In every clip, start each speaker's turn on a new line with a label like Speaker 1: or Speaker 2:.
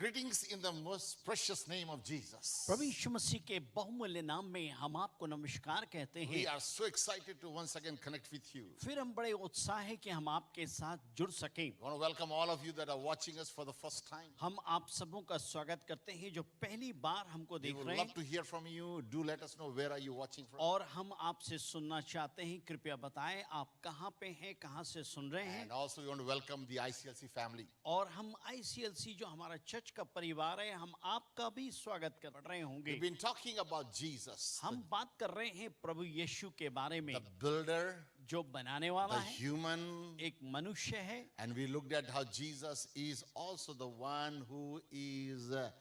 Speaker 1: Greetings in the most precious name of Jesus.
Speaker 2: प्रभु यीशु मसीह के बहुमूल्य नाम में हम आपको नमस्कार कहते हैं।
Speaker 1: We are so excited to once again connect with you.
Speaker 2: फिर हम बड़े उत्साह है कि हम आपके साथ जुड़ सकें।
Speaker 1: I want to welcome all of you that are watching us for the first time.
Speaker 2: हम आप सबों का स्वागत करते हैं जो पहली बार हमको
Speaker 1: We
Speaker 2: देख
Speaker 1: would
Speaker 2: रहे
Speaker 1: love
Speaker 2: हैं,
Speaker 1: to hear from you. Do let us know where are you watching from.
Speaker 2: और हम आपसे सुनना चाहते हैं। कृपया बताएं आप कहाँ पे हैं, कहाँ से सुन रहे हैं।
Speaker 1: And also we want to welcome the ICLC family.
Speaker 2: और हम ICLC जो हमारा चर्च का परिवार है, हम आपका भी स्वागत कर रहे होंगे।
Speaker 1: We've been talking about Jesus,
Speaker 2: हम बात कर रहे हैं प्रभु यीशु के बारे में,
Speaker 1: the builder,
Speaker 2: जो बनाने वाला
Speaker 1: the
Speaker 2: है,
Speaker 1: human,
Speaker 2: एक मनुष्य है।
Speaker 1: and we looked at how Jesus is also the one who is the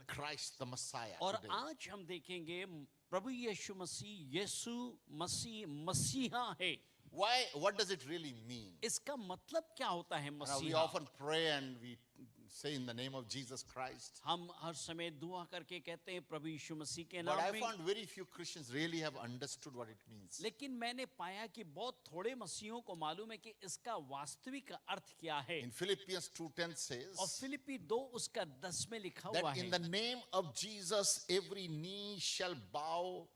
Speaker 1: Christ, the Messiah.
Speaker 2: और
Speaker 1: Today.
Speaker 2: आज हम देखेंगे प्रभु यीशु मसीह मसीहा है।
Speaker 1: Why? What does it really mean?
Speaker 2: इसका मतलब क्या होता है
Speaker 1: We
Speaker 2: मसीहा?
Speaker 1: often pray and we say in the name of Jesus Christ.
Speaker 2: हम हर समय दुआ करके कहते हैं प्रभु यीशु मसीह के
Speaker 1: But
Speaker 2: नाम
Speaker 1: I
Speaker 2: में।
Speaker 1: found very few Christians really have understood what it means.
Speaker 2: लेकिन मैंने पाया कि बहुत थोड़े मसीहों को मालूम है कि इसका वास्तविक अर्थ क्या है।
Speaker 1: In Philippians 2:10
Speaker 2: और
Speaker 1: says
Speaker 2: फिलिप्पी 2 उसका 10 में लिखा हुआ
Speaker 1: that in
Speaker 2: है
Speaker 1: the name of Jesus every knee shall bow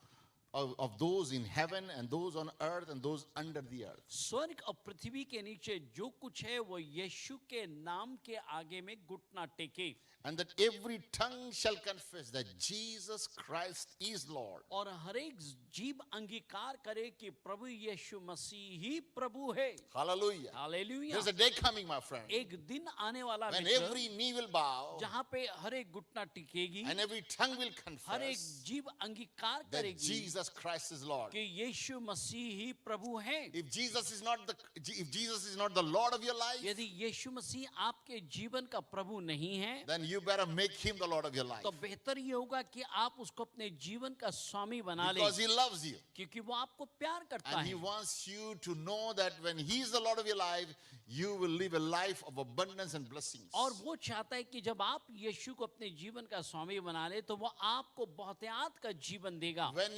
Speaker 1: of those in heaven and those on earth and those under the earth.
Speaker 2: स्वर्ग और पृथ्वी के नीचे जो कुछ है वो यीशु के नाम के आगे में घुटना टेके,
Speaker 1: And that every tongue shall confess that Jesus Christ is Lord.
Speaker 2: और हर एक जीव अंगीकार करे कि प्रभु यीशु मसीह ही प्रभु है।
Speaker 1: Hallelujah.
Speaker 2: Hallelujah.
Speaker 1: There's a day coming, my friend,
Speaker 2: एक दिन आने वाला
Speaker 1: when
Speaker 2: Mitra,
Speaker 1: every knee will bow
Speaker 2: जहाँ पे हर एक घुटना टिकेगी,
Speaker 1: and every tongue will
Speaker 2: हर एक
Speaker 1: confess
Speaker 2: जीव अंगीकार
Speaker 1: that
Speaker 2: करेगी
Speaker 1: Jesus Christ is Lord.
Speaker 2: कि यीशु मसीह ही प्रभु है।
Speaker 1: If Jesus is not the Lord of your life,
Speaker 2: यदि यीशु मसीह आपके जीवन का प्रभु नहीं है,
Speaker 1: then you better make him the Lord of your life.
Speaker 2: तो बेहतर ये होगा कि आप उसको अपने जीवन का स्वामी बना लें,
Speaker 1: Because he loves you.
Speaker 2: क्योंकि वो आपको प्यार करता
Speaker 1: And he
Speaker 2: है।
Speaker 1: wants you to know that when he is the Lord of your life, you will live a life of abundance and blessings.
Speaker 2: और वो चाहता है कि जब आप यीशु को अपने जीवन का स्वामी बना ले तो वो आपको बहुतायत का जीवन देगा।
Speaker 1: When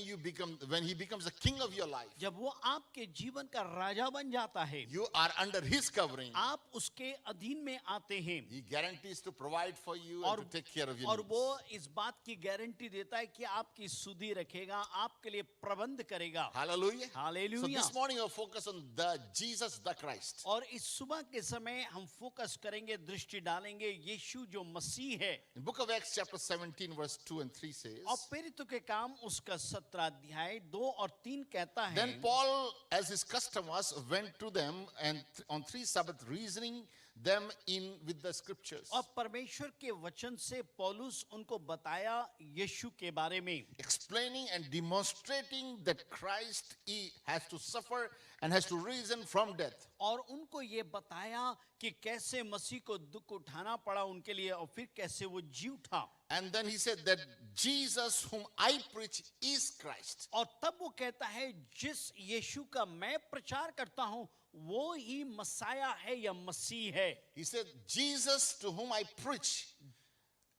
Speaker 1: he becomes the king of your life,
Speaker 2: जब वो आपके जीवन का राजा बन जाता है,
Speaker 1: you are under his covering.
Speaker 2: आप उसके अधीन में आते हैं,
Speaker 1: He guarantees to provide for you
Speaker 2: और
Speaker 1: and to take care of your
Speaker 2: और
Speaker 1: needs.
Speaker 2: वो इस बात की गारंटी देता है कि आपकी सुधि रखेगा, आपके लिए प्रबंध करेगा।
Speaker 1: Hallelujah. So
Speaker 2: hallelujah.
Speaker 1: this morning we'll focus on the Jesus, the Christ.
Speaker 2: और इस सुबह के समय हम फोकस करेंगे, दृष्टि डालेंगे यीशु जो मसीह है।
Speaker 1: In book of Acts chapter 17 verse 2 and 3 says,
Speaker 2: और प्रेरितों के काम उसका 17 अध्याय 2 और 3 कहता है,
Speaker 1: Then Paul, as his custom was, went to them and on 3 Sabbath reasoning them in with the scriptures,
Speaker 2: और परमेश्वर के वचन से पौलुस उनको बताया यीशु के बारे में,
Speaker 1: explaining and demonstrating that Christ he has to suffer and has to reason from death.
Speaker 2: और उनको ये बताया कि कैसे मसीह को दुख उठाना पड़ा उनके लिए और फिर कैसे वो जी उठा।
Speaker 1: And then he said that Jesus whom I preach is Christ.
Speaker 2: और तब वो कहता है जिस यीशु का मैं प्रचार करता हूं वो ही मसाया है या मसीह है।
Speaker 1: He said Jesus to whom I preach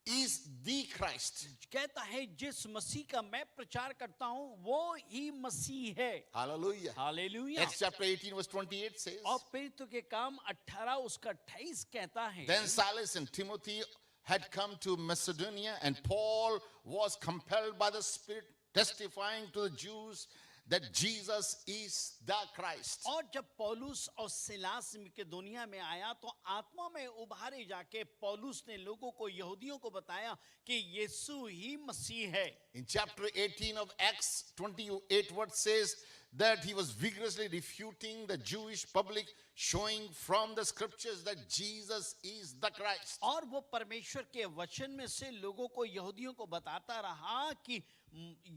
Speaker 1: is the Christ.
Speaker 2: कहता है जिस मसीह का मैं प्रचार करता हूं वो ही मसीह है।
Speaker 1: Hallelujah.
Speaker 2: Hallelujah.
Speaker 1: Acts chapter 18 verse 28 says,
Speaker 2: और प्रेरितों के काम 18 उसका 28 कहता है,
Speaker 1: Then Silas and Timothy had come to Macedonia, and Paul was compelled by the Spirit, testifying to the Jews that Jesus is the Christ.
Speaker 2: और जब पौलुस और सिलास मकेदोनिया में आया तो आत्मा में उभारे जाके पौलुस ने लोगों को, यहूदियों को बताया कि यीशु ही मसीह है।
Speaker 1: In chapter 18 of Acts 28 verse says that he was vigorously refuting the Jewish public, showing from the scriptures that Jesus is the Christ.
Speaker 2: और वो परमेश्वर के वचन में से लोगों को, यहूदियों को बताता रहा कि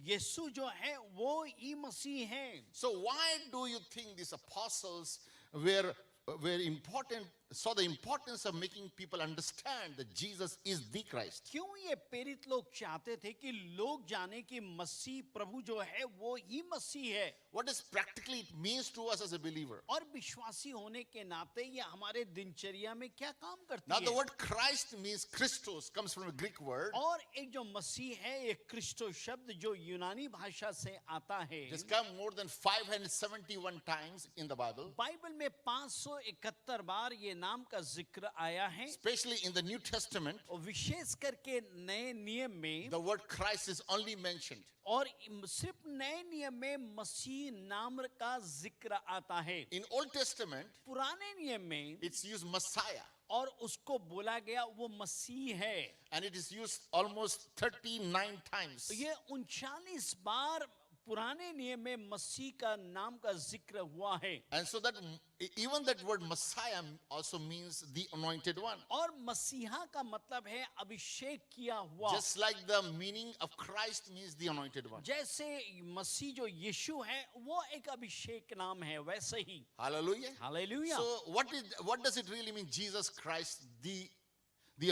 Speaker 2: यीशु जो है वो ही मसीह है।
Speaker 1: So why do you think these apostles were important, saw the importance of making people understand that Jesus is the Christ?
Speaker 2: क्यों ये प्रेरित लोग चाहते थे कि लोग जाने कि मसीह प्रभु जो है वो ही मसीह है?
Speaker 1: What does practically it means to us as a believer?
Speaker 2: और विश्वासी होने के नाते ये हमारे दिनचर्या में क्या काम करती
Speaker 1: Now
Speaker 2: है?
Speaker 1: the word Christ means Christos, comes from a Greek word.
Speaker 2: और एक जो मसीह है एक क्रिस्टो शब्द जो यूनानी भाषा से आता है,
Speaker 1: It's come more than 571 times in the Bible.
Speaker 2: Bible में 571 बार ये नाम का जिक्र आया है,
Speaker 1: especially in the New Testament,
Speaker 2: और विशेष करके नए नियम में,
Speaker 1: the word Christ is only mentioned.
Speaker 2: और सिर्फ नए नियम में मसीह नाम का जिक्र आता है।
Speaker 1: In Old Testament,
Speaker 2: पुराने नियम में
Speaker 1: it's used Messiah,
Speaker 2: और उसको बोला गया वो मसीह है।
Speaker 1: and it is used almost 39 times.
Speaker 2: ये 39 बार पुराने नियम में मसीह का नाम का जिक्र हुआ है।
Speaker 1: And so that even that word Messiah also means the anointed one.
Speaker 2: और मसीहा का मतलब है अभिषेक किया हुआ।
Speaker 1: Just like the meaning of Christ means the anointed one.
Speaker 2: जैसे मसीह जो यीशु है वो एक अभिषेक नाम है, वैसे ही।
Speaker 1: Hallelujah.
Speaker 2: Hallelujah.
Speaker 1: So what does it really mean, Jesus Christ, the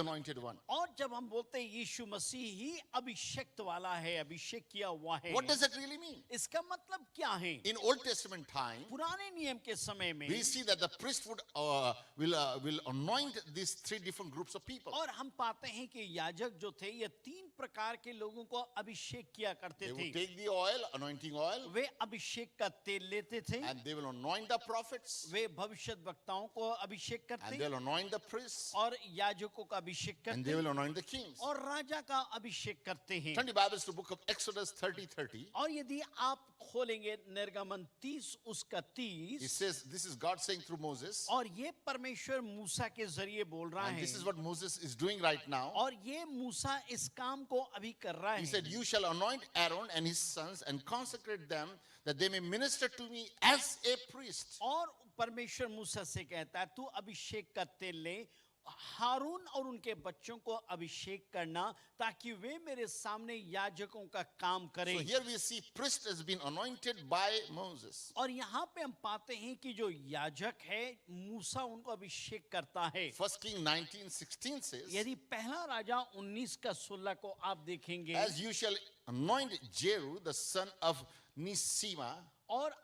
Speaker 1: anointed one?
Speaker 2: और जब हम बोलते हैं यीशु मसीह ही अभिषेक्त वाला है, अभिषेक किया हुआ है,
Speaker 1: What does that really mean?
Speaker 2: इसका मतलब क्या है?
Speaker 1: In Old Testament time,
Speaker 2: पुराने नियम के समय में
Speaker 1: we see that the priest will anoint these three different groups of people.
Speaker 2: और हम पाते हैं कि याजक जो थे ये 3 प्रकार के लोगों को अभिषेक किया करते
Speaker 1: They
Speaker 2: थे।
Speaker 1: will take the oil, anointing oil,
Speaker 2: वे अभिषेक का तेल लेते थे,
Speaker 1: and they will anoint the prophets,
Speaker 2: वे भविष्यत वक्ताओं को अभिषेक
Speaker 1: and
Speaker 2: करते,
Speaker 1: they will anoint the priests,
Speaker 2: और याजकों का अभिषेक
Speaker 1: and
Speaker 2: करते,
Speaker 1: they will anoint the kings.
Speaker 2: और राजा का अभिषेक करते हैं।
Speaker 1: Turn the Bibles to book of Exodus 30:30.
Speaker 2: और यदि आप खोलेंगे निर्गमन 30 उसका 30,
Speaker 1: It says, this is God saying through Moses,
Speaker 2: और ये परमेश्वर मूसा के जरिए बोल रहा
Speaker 1: and
Speaker 2: है,
Speaker 1: this is what Moses is doing right now.
Speaker 2: और ये मूसा इस काम को अभी कर रहा
Speaker 1: He
Speaker 2: है।
Speaker 1: said, you shall anoint Aaron and his sons and consecrate them that they may minister to me as a priest.
Speaker 2: और परमेश्वर मूसा से कहता है तू अभिषेक का तेल ले, हारून और उनके बच्चों को अभिषेक करना ताकि वे मेरे सामने याजकों का काम
Speaker 1: So
Speaker 2: करें।
Speaker 1: here we see priest has been anointed by Moses.
Speaker 2: और यहाँ पे हम पाते हैं कि जो याजक है मूसा उनको अभिषेक करता है।
Speaker 1: 1 King 19:16 says,
Speaker 2: यदि पहला राजा 19 का 16 को आप देखेंगे,
Speaker 1: as you shall anoint Jehu the son of Nisima,
Speaker 2: और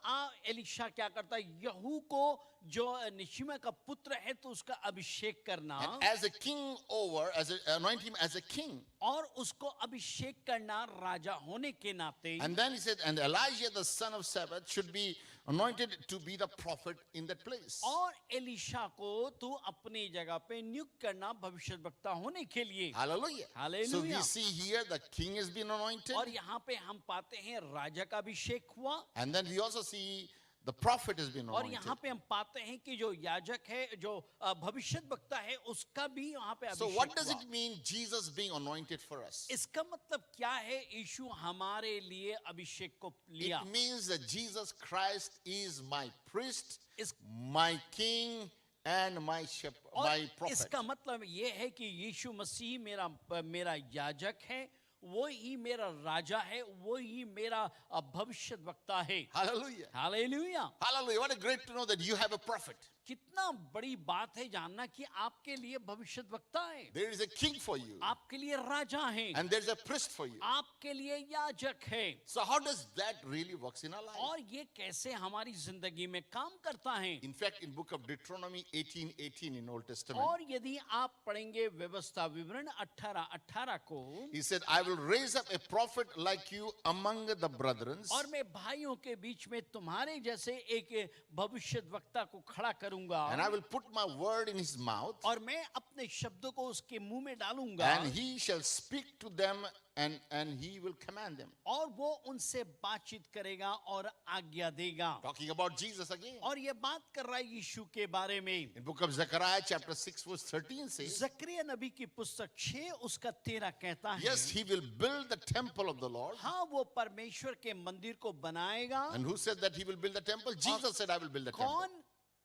Speaker 2: एलिशा क्या करता है, यहू को जो निशिमा का पुत्र है तो उसका अभिषेक करना,
Speaker 1: and as a king over, anoint him as a king.
Speaker 2: और उसको अभिषेक करना राजा होने के नाते।
Speaker 1: And then he said, and Elijah the son of Shaphat should be anointed to be the prophet in that place.
Speaker 2: और एलिशा को तू अपनी जगह पे नियुक्त करना भविष्यद्वक्ता होने के लिए।
Speaker 1: Hallelujah.
Speaker 2: Hallelujah.
Speaker 1: So we see here the king has been anointed,
Speaker 2: और यहाँ पे हम पाते हैं राजा का अभिषेक हुआ,
Speaker 1: and then we also see the prophet has been
Speaker 2: और
Speaker 1: anointed.
Speaker 2: यहाँ पे हम पाते हैं कि जो याजक है, जो भविष्यद्वक्ता है, उसका भी यहाँ पे
Speaker 1: So
Speaker 2: अभिषेक
Speaker 1: what does
Speaker 2: हुआ।
Speaker 1: it mean, Jesus being anointed for us?
Speaker 2: इसका मतलब क्या है, यीशु हमारे लिए अभिषेक को लिया।
Speaker 1: It means that Jesus Christ is my priest,
Speaker 2: इस
Speaker 1: my king, and my shepherd,
Speaker 2: और
Speaker 1: my prophet.
Speaker 2: इसका मतलब ये है कि यीशु मसीह मेरा याजक है, वो ही मेरा राजा है, वो ही मेरा भविष्यद्वक्ता है।
Speaker 1: Hallelujah.
Speaker 2: Hallelujah.
Speaker 1: Hallelujah. What a great to know that you have a prophet.
Speaker 2: कितना बड़ी बात है जानना कि आपके लिए भविष्यद्वक्ता है,
Speaker 1: There is a king for you,
Speaker 2: आपके लिए राजा है,
Speaker 1: and there's a priest for you.
Speaker 2: आपके लिए याजक है।
Speaker 1: So how does that really works in our life?
Speaker 2: और ये कैसे हमारी जिंदगी में काम करता है।
Speaker 1: In fact, in book of Deuteronomy 18:18 in Old Testament,
Speaker 2: और यदि आप पढ़ेंगे व्यवस्था विवरण 18:18 को,
Speaker 1: he said, I will raise up a prophet like you among the brethren,
Speaker 2: और मैं भाइयों के बीच में तुम्हारे जैसे एक भविष्यद्वक्ता को खड़ा करूंगा,
Speaker 1: and I will put my word in his mouth,
Speaker 2: और मैं अपने शब्दों को उसके मुंह में डालूंगा,
Speaker 1: and he shall speak to them, and he will command them.
Speaker 2: और वो उनसे बातचीत करेगा और आज्ञा देगा।
Speaker 1: Talking about Jesus again.
Speaker 2: और ये बात कर रहा है यीशु के बारे में।
Speaker 1: In book of Zechariah chapter 6 verse 13 says,
Speaker 2: जकरिया नबी की पुस्तक 6 उसका 13 कहता है,
Speaker 1: yes, he will build the temple of the Lord.
Speaker 2: हाँ वो परमेश्वर के मंदिर को बनाएगा।
Speaker 1: And who said that he will build the temple? Jesus said, I will build the temple.
Speaker 2: कौन,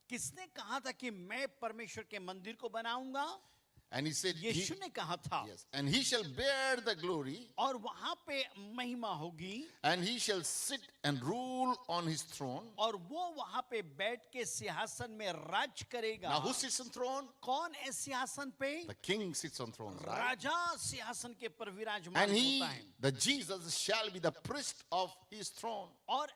Speaker 2: किसने कहा था कि मैं परमेश्वर के मंदिर को बनाऊंगा?
Speaker 1: And he said,
Speaker 2: यीशु ने कहा था।
Speaker 1: yes, and he shall bear the glory,
Speaker 2: और वहां पे महिमा होगी,
Speaker 1: and he shall sit and rule on his throne.
Speaker 2: और वो वहां पे बैठ के सिंहासन में राज करेगा।
Speaker 1: Now who sits on throne?
Speaker 2: कौन है सिंहासन पे?
Speaker 1: The king sits on throne, right?
Speaker 2: राजा सिंहासन के पर विराजमान
Speaker 1: And he,
Speaker 2: होता है।
Speaker 1: the Jesus, shall be the priest of his throne.
Speaker 2: और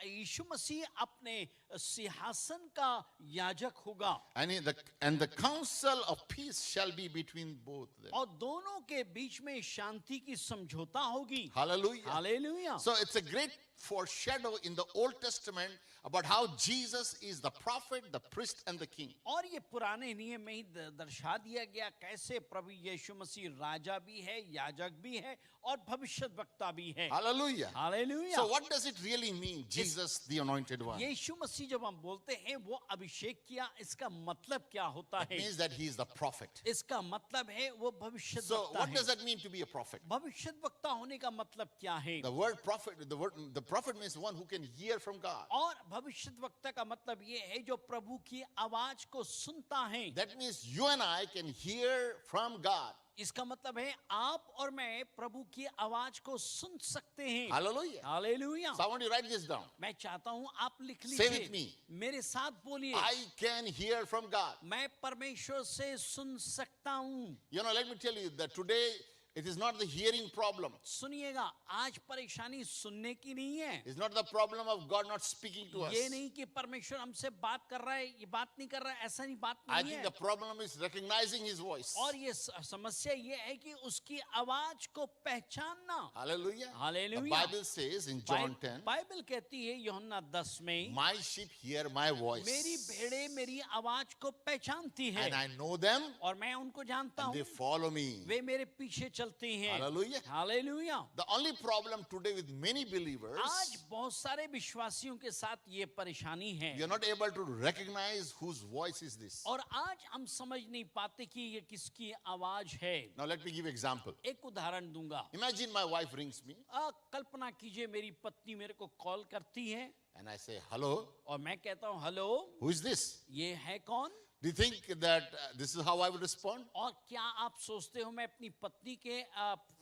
Speaker 2: यीशु मसीह अपने सिंहासन का याजक होगा,
Speaker 1: And the counsel of peace shall be between both them.
Speaker 2: और दोनों के बीच में शांति की समझौता होगी।
Speaker 1: Hallelujah.
Speaker 2: Hallelujah.
Speaker 1: So it's a great foreshadow in the Old Testament about how Jesus is the prophet, the priest, and the king.
Speaker 2: और ये पुराने नियम में ही दर्शा दिया गया कैसे प्रभु यीशु मसीह राजा भी है, याजक भी है और भविष्यद्वक्ता भी है।
Speaker 1: Hallelujah.
Speaker 2: Hallelujah.
Speaker 1: So what does it really mean, Jesus the anointed one?
Speaker 2: यीशु मसीह जब हम बोलते हैं वो अभिषेक किया, इसका मतलब क्या होता
Speaker 1: It
Speaker 2: है?
Speaker 1: means that he is the prophet.
Speaker 2: इसका मतलब है वो
Speaker 1: So
Speaker 2: भविष्यद्वक्ता
Speaker 1: what
Speaker 2: है।
Speaker 1: does that mean to be a prophet?
Speaker 2: भविष्यद्वक्ता होने का मतलब क्या है?
Speaker 1: The word prophet, the prophet means one who can hear from God.
Speaker 2: और भविष्यद्वक्ता का मतलब ये है जो प्रभु की आवाज को सुनता है।
Speaker 1: That means you and I can hear from God.
Speaker 2: इसका मतलब है आप और मैं प्रभु की आवाज को सुन सकते हैं।
Speaker 1: Hallelujah.
Speaker 2: Hallelujah.
Speaker 1: So I want you to write this down.
Speaker 2: मैं चाहता हूं आप लिख
Speaker 1: Say with
Speaker 2: लीजिए,
Speaker 1: me.
Speaker 2: मेरे साथ बोलिए,
Speaker 1: I can hear from God.
Speaker 2: मैं परमेश्वर से सुन सकता हूं।
Speaker 1: You know, let me tell you that today it is not the hearing problem.
Speaker 2: सुनिएगा, आज परेशानी सुनने की नहीं है।
Speaker 1: It's not the problem of God not speaking to us.
Speaker 2: ये नहीं कि परमेश्वर हमसे बात कर रहा है, ये बात नहीं कर रहा है, ऐसा नहीं, बात
Speaker 1: I
Speaker 2: नहीं
Speaker 1: think
Speaker 2: है।
Speaker 1: the problem is recognizing his voice.
Speaker 2: और ये समस्या ये है कि उसकी आवाज को पहचानना।
Speaker 1: Hallelujah. The
Speaker 2: hallelujah.
Speaker 1: Bible says in John 10,
Speaker 2: Bible कहती है यूहन्ना 10 में,
Speaker 1: my sheep hear my voice.
Speaker 2: मेरी भेड़ें मेरी आवाज को पहचानती है
Speaker 1: And I know them
Speaker 2: और मैं उनको जानता
Speaker 1: and they
Speaker 2: हूँ,
Speaker 1: follow me.
Speaker 2: वे मेरे पीछे चलती हैं।
Speaker 1: Hallelujah.
Speaker 2: Hallelujah.
Speaker 1: The only problem today with many believers,
Speaker 2: आज बहुत सारे विश्वासियों के साथ ये परेशानी है
Speaker 1: you're not able to recognize whose voice is this.
Speaker 2: और आज हम समझ नहीं पाते कि ये किसकी आवाज है।
Speaker 1: Now let me give you example.
Speaker 2: एक उदाहरण दूंगा।
Speaker 1: Imagine my wife rings me
Speaker 2: कल्पना कीजिए मेरी पत्नी मेरे को कॉल करती है
Speaker 1: and I say, hello,
Speaker 2: और मैं कहता हूँ हेलो,
Speaker 1: who is this?
Speaker 2: ये है कौन?
Speaker 1: Do you think that this is how I would respond?
Speaker 2: और क्या आप सोचते हो मैं अपनी पत्नी के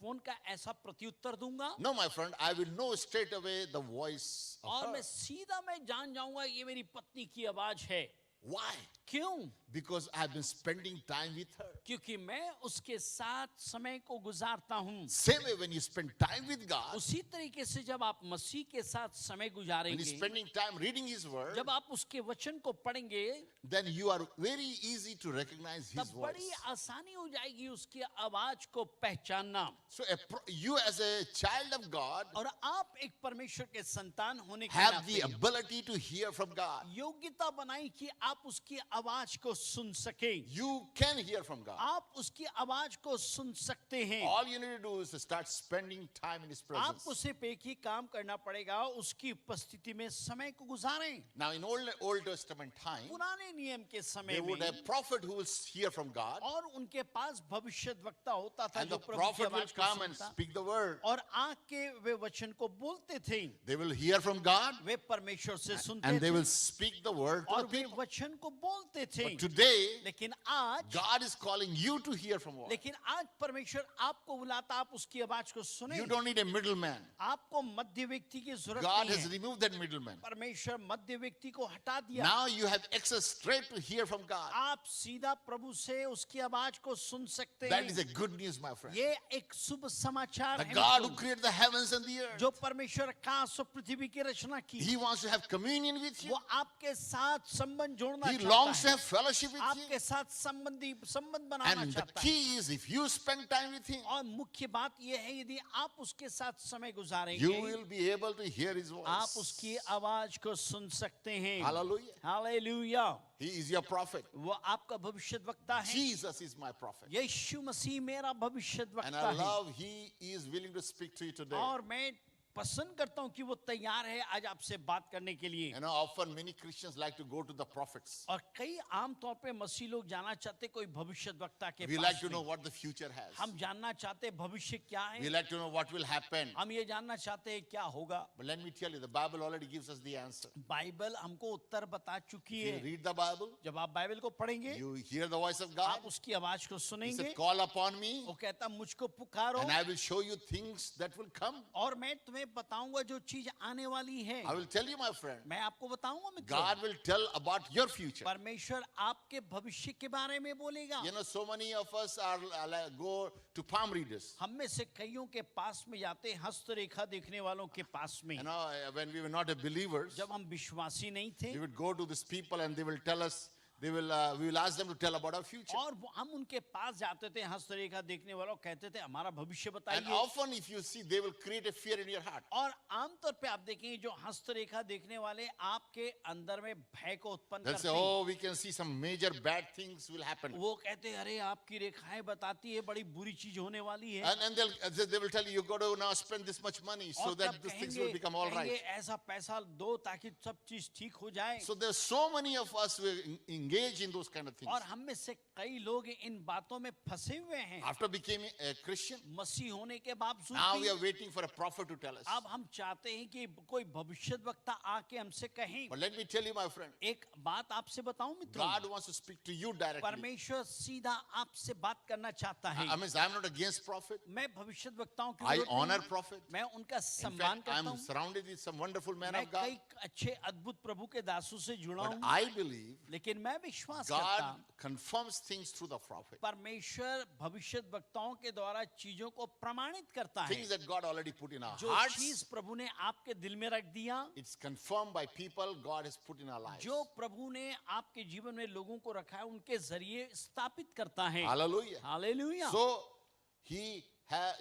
Speaker 2: फोन का ऐसा प्रत्युत्तर दूंगा?
Speaker 1: No, my friend, I will know straight away the voice of
Speaker 2: और
Speaker 1: her.
Speaker 2: मैं सीधा मैं जान जाऊंगा ये मेरी पत्नी की आवाज है।
Speaker 1: Why?
Speaker 2: क्यों?
Speaker 1: Because I've been spending time with her.
Speaker 2: क्योंकि मैं उसके साथ समय को गुजारता हूँ।
Speaker 1: Same way when you spend time with God,
Speaker 2: उसी तरीके से जब आप मसीह के साथ समय
Speaker 1: when you're
Speaker 2: गुजारेंगे,
Speaker 1: spending time reading His Word,
Speaker 2: जब आप उसके वचन को पढ़ेंगे,
Speaker 1: then you are very easy to recognize His
Speaker 2: तब बड़ी
Speaker 1: voice.
Speaker 2: आसानी हो जाएगी उसकी आवाज को पहचानना।
Speaker 1: So you as a child of God
Speaker 2: और आप एक परमेश्वर के संतान होने के
Speaker 1: have the
Speaker 2: नाते
Speaker 1: ability to hear from God.
Speaker 2: योग्यता बनाई कि आप उसकी आवाज को सुन सके।
Speaker 1: You can hear from God.
Speaker 2: आप उसकी आवाज को सुन सकते हैं।
Speaker 1: All you need to do is to start spending time in His presence.
Speaker 2: आपको सिर्फ एक ही काम करना पड़ेगा, उसकी उपस्थिति में समय को गुजारें।
Speaker 1: Now in Old Testament time,
Speaker 2: पुराने नियम के समय
Speaker 1: they would
Speaker 2: में
Speaker 1: have prophet who will hear from God,
Speaker 2: और उनके पास भविष्यद्वक्ता होता था
Speaker 1: and
Speaker 2: जो
Speaker 1: the
Speaker 2: प्रभु की
Speaker 1: prophet will
Speaker 2: आवाज को
Speaker 1: come and
Speaker 2: सुनता
Speaker 1: speak the word.
Speaker 2: और आके वे वचन को बोलते थे।
Speaker 1: They will hear from God
Speaker 2: वे परमेश्वर से सुनते
Speaker 1: and they
Speaker 2: थे
Speaker 1: will speak the word to
Speaker 2: और
Speaker 1: the
Speaker 2: वे
Speaker 1: people.
Speaker 2: वचन को बोलते थे।
Speaker 1: But today,
Speaker 2: लेकिन आज
Speaker 1: God is calling you to hear from God.
Speaker 2: लेकिन आज परमेश्वर आपको बुलाता, आप उसकी आवाज को सुने।
Speaker 1: You don't need a middleman.
Speaker 2: आपको मध्य व्यक्ति की जरूरत
Speaker 1: God
Speaker 2: नहीं
Speaker 1: has
Speaker 2: है।
Speaker 1: removed that middleman.
Speaker 2: परमेश्वर मध्य व्यक्ति को हटा दिया।
Speaker 1: Now you have access straight to hear from God.
Speaker 2: आप सीधा प्रभु से उसकी आवाज को सुन सकते
Speaker 1: That is
Speaker 2: हैं।
Speaker 1: a good news, my friend.
Speaker 2: ये एक शुभ समाचार
Speaker 1: The
Speaker 2: है
Speaker 1: God who
Speaker 2: मित्रों।
Speaker 1: created the heavens and the earth,
Speaker 2: जो परमेश्वर आकाश और पृथ्वी की रचना की,
Speaker 1: He wants to have communion with you.
Speaker 2: वो आपके साथ संबंध जोड़ना
Speaker 1: He
Speaker 2: चाहता
Speaker 1: longs to
Speaker 2: है,
Speaker 1: have fellowship with you.
Speaker 2: आपके साथ संबंध बनाना
Speaker 1: And the
Speaker 2: चाहता है।
Speaker 1: key is if you spend time with Him,
Speaker 2: और मुख्य बात यह है यदि आप उसके साथ समय
Speaker 1: you
Speaker 2: गुजारेंगे,
Speaker 1: will be able to hear His
Speaker 2: आप
Speaker 1: voice.
Speaker 2: उसकी आवाज को सुन सकते हैं।
Speaker 1: Hallelujah.
Speaker 2: Hallelujah.
Speaker 1: He is your prophet.
Speaker 2: वो आपका भविष्यद्वक्ता है।
Speaker 1: Jesus is my prophet.
Speaker 2: यीशु मसीह मेरा
Speaker 1: And
Speaker 2: भविष्यद्वक्ता
Speaker 1: I
Speaker 2: है
Speaker 1: love He is willing to speak to you today.
Speaker 2: और मैं पसंद करता हूं कि वो तैयार है आज आपसे बात करने के लिए।
Speaker 1: You know, often many Christians like to go to the prophets.
Speaker 2: और कई आम तौर पे मसीह लोग जाना चाहते कोई भविष्यद्वक्ता के
Speaker 1: We like
Speaker 2: pass
Speaker 1: to know
Speaker 2: में।
Speaker 1: what the future has.
Speaker 2: हम जानना चाहते भविष्य क्या
Speaker 1: We
Speaker 2: है,
Speaker 1: like to know what will happen.
Speaker 2: हम ये जानना चाहते हैं क्या होगा।
Speaker 1: But let me tell you, the Bible already gives us the answer.
Speaker 2: Bible हमको उत्तर बता चुकी
Speaker 1: If you
Speaker 2: है।
Speaker 1: read the Bible,
Speaker 2: जब आप बाइबल को पढ़ेंगे,
Speaker 1: you hear the voice of God.
Speaker 2: आप उसकी आवाज को
Speaker 1: He
Speaker 2: सुनेंगे।
Speaker 1: said, call upon me
Speaker 2: वो कहता मुझको पुकारो
Speaker 1: and I will show you things that will come.
Speaker 2: और मैं तुम्हें बताऊंगा जो चीज आने वाली है।
Speaker 1: I will tell you, my friend,
Speaker 2: मैं आपको बताऊंगा मित्रों,
Speaker 1: God will tell about your future.
Speaker 2: परमेश्वर आपके भविष्य के बारे में बोलेगा।
Speaker 1: You know, so many of us are like, go to palm readers.
Speaker 2: हम में से कईयों के पास में जाते हैं, हस्तरेखा देखने वालों के पास में।
Speaker 1: You know, when we were not a believers,
Speaker 2: जब हम विश्वासी नहीं थे,
Speaker 1: we would go to these people and they will tell us we will ask them to tell about our future.
Speaker 2: और हम उनके पास जाते थे, हस्तरेखा देखने वालों, कहते थे हमारा भविष्य
Speaker 1: And
Speaker 2: बताइए।
Speaker 1: often if you see, they will create a fear in your heart.
Speaker 2: और आमतौर पे आप देखेंगे जो हस्तरेखा देखने वाले आपके अंदर में भय को उत्पन्न
Speaker 1: They'll
Speaker 2: करते
Speaker 1: say,
Speaker 2: हैं।
Speaker 1: oh, we can see some major bad things will happen.
Speaker 2: वो कहते हैं अरे आपकी रेखाएं बताती है बड़ी बुरी चीज होने वाली है।
Speaker 1: And they will tell you, you got to now spend this much money so
Speaker 2: और
Speaker 1: that
Speaker 2: तब
Speaker 1: these things will become all
Speaker 2: कहेंगे
Speaker 1: right.
Speaker 2: ऐसा पैसा दो ताकि सब चीज ठीक हो जाए।
Speaker 1: So there's so many of us who engage in those kind of things.
Speaker 2: और हम में से कई लोग इन बातों में फंसे हुए हैं।
Speaker 1: After becoming a Christian,
Speaker 2: मसीह होने के बावजूद
Speaker 1: now we
Speaker 2: भी
Speaker 1: are waiting for a prophet to tell us.
Speaker 2: अब हम चाहते हैं कि कोई भविष्यद्वक्ता आके हमसे कहें।
Speaker 1: But let me tell you, my friend,
Speaker 2: एक बात आपसे बताऊं मित्रों,
Speaker 1: God wants to speak to you directly.
Speaker 2: परमेश्वर सीधा आपसे बात करना चाहता है।
Speaker 1: I mean, I'm not against prophet.
Speaker 2: मैं भविष्यद्वक्ताओं की
Speaker 1: I
Speaker 2: विरोध नहीं
Speaker 1: honor
Speaker 2: हूं।
Speaker 1: prophet.
Speaker 2: मैं उनका
Speaker 1: In
Speaker 2: सम्मान
Speaker 1: fact,
Speaker 2: करता
Speaker 1: I'm
Speaker 2: हूं।
Speaker 1: surrounded with some wonderful men
Speaker 2: मैं
Speaker 1: of God.
Speaker 2: कई अच्छे अद्भुत प्रभु के दासों से जुड़ा
Speaker 1: But
Speaker 2: हूं,
Speaker 1: I believe
Speaker 2: लेकिन मैं विश्वास करता
Speaker 1: God
Speaker 2: हूं
Speaker 1: confirms things through the prophet.
Speaker 2: परमेश्वर भविष्यद्वक्ताओं के द्वारा चीजों को प्रमाणित करता है।
Speaker 1: Things that God already put in our
Speaker 2: जो
Speaker 1: hearts,
Speaker 2: चीज प्रभु ने आपके दिल में रख दिया,
Speaker 1: it's confirmed by people God has put in our lives.
Speaker 2: जो प्रभु ने आपके जीवन में लोगों को रखा है उनके जरिए स्थापित करता है।
Speaker 1: Hallelujah.
Speaker 2: Hallelujah.
Speaker 1: So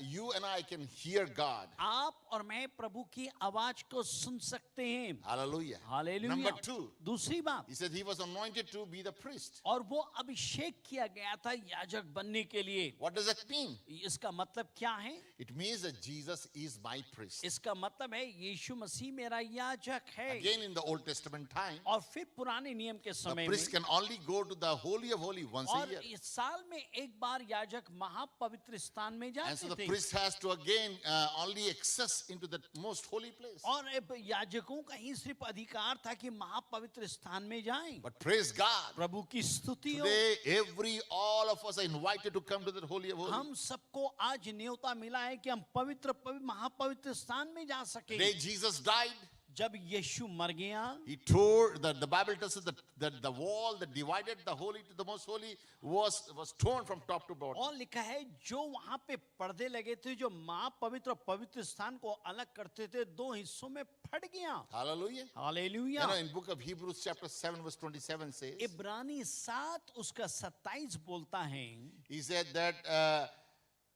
Speaker 1: you and I can hear God.
Speaker 2: आप और मैं प्रभु की आवाज को सुन सकते हैं।
Speaker 1: Hallelujah.
Speaker 2: हालेलुया।
Speaker 1: Number 2,
Speaker 2: दूसरी बात,
Speaker 1: he said he was anointed to be the priest.
Speaker 2: और वो अभिषेक किया गया था याजक बनने के लिए।
Speaker 1: What does that mean?
Speaker 2: इसका मतलब क्या है?
Speaker 1: It means that Jesus is my priest.
Speaker 2: इसका मतलब है यीशु मसीह मेरा याजक है।
Speaker 1: Again, in the Old Testament time,
Speaker 2: और फिर पुराने नियम के
Speaker 1: the
Speaker 2: समय
Speaker 1: priest
Speaker 2: में,
Speaker 1: can only go to the Holy of Holies once a
Speaker 2: और
Speaker 1: year.
Speaker 2: इस साल में एक बार याजक महापवित्र स्थान में
Speaker 1: And so
Speaker 2: जाते
Speaker 1: the
Speaker 2: थे।
Speaker 1: priest has to again only access into the most holy place.
Speaker 2: और याजकों का ही सिर्फ अधिकार था कि महापवित्र स्थान में जाएं।
Speaker 1: But praise God,
Speaker 2: प्रभु की स्तुति हो।
Speaker 1: today all of us are invited to come to the Holy of Holies.
Speaker 2: हम सबको आज न्योता मिला है कि हम पवित्र महापवित्र स्थान में जा
Speaker 1: The
Speaker 2: सके।
Speaker 1: day Jesus died,
Speaker 2: जब यीशु मर गया,
Speaker 1: he tore the Bible tells us that the wall that divided the holy to the most holy was torn from top to bottom.
Speaker 2: और लिखा है जो वहां पे पर्दे लगे थे जो महापवित्र और पवित्र स्थान को अलग करते थे, दो हिस्सों में फट गया।
Speaker 1: Hallelujah.
Speaker 2: Hallelujah.
Speaker 1: You know, in book of Hebrews chapter 7 verse 27 says,
Speaker 2: इब्रानी 7 उसका 27 बोलता है,
Speaker 1: he said that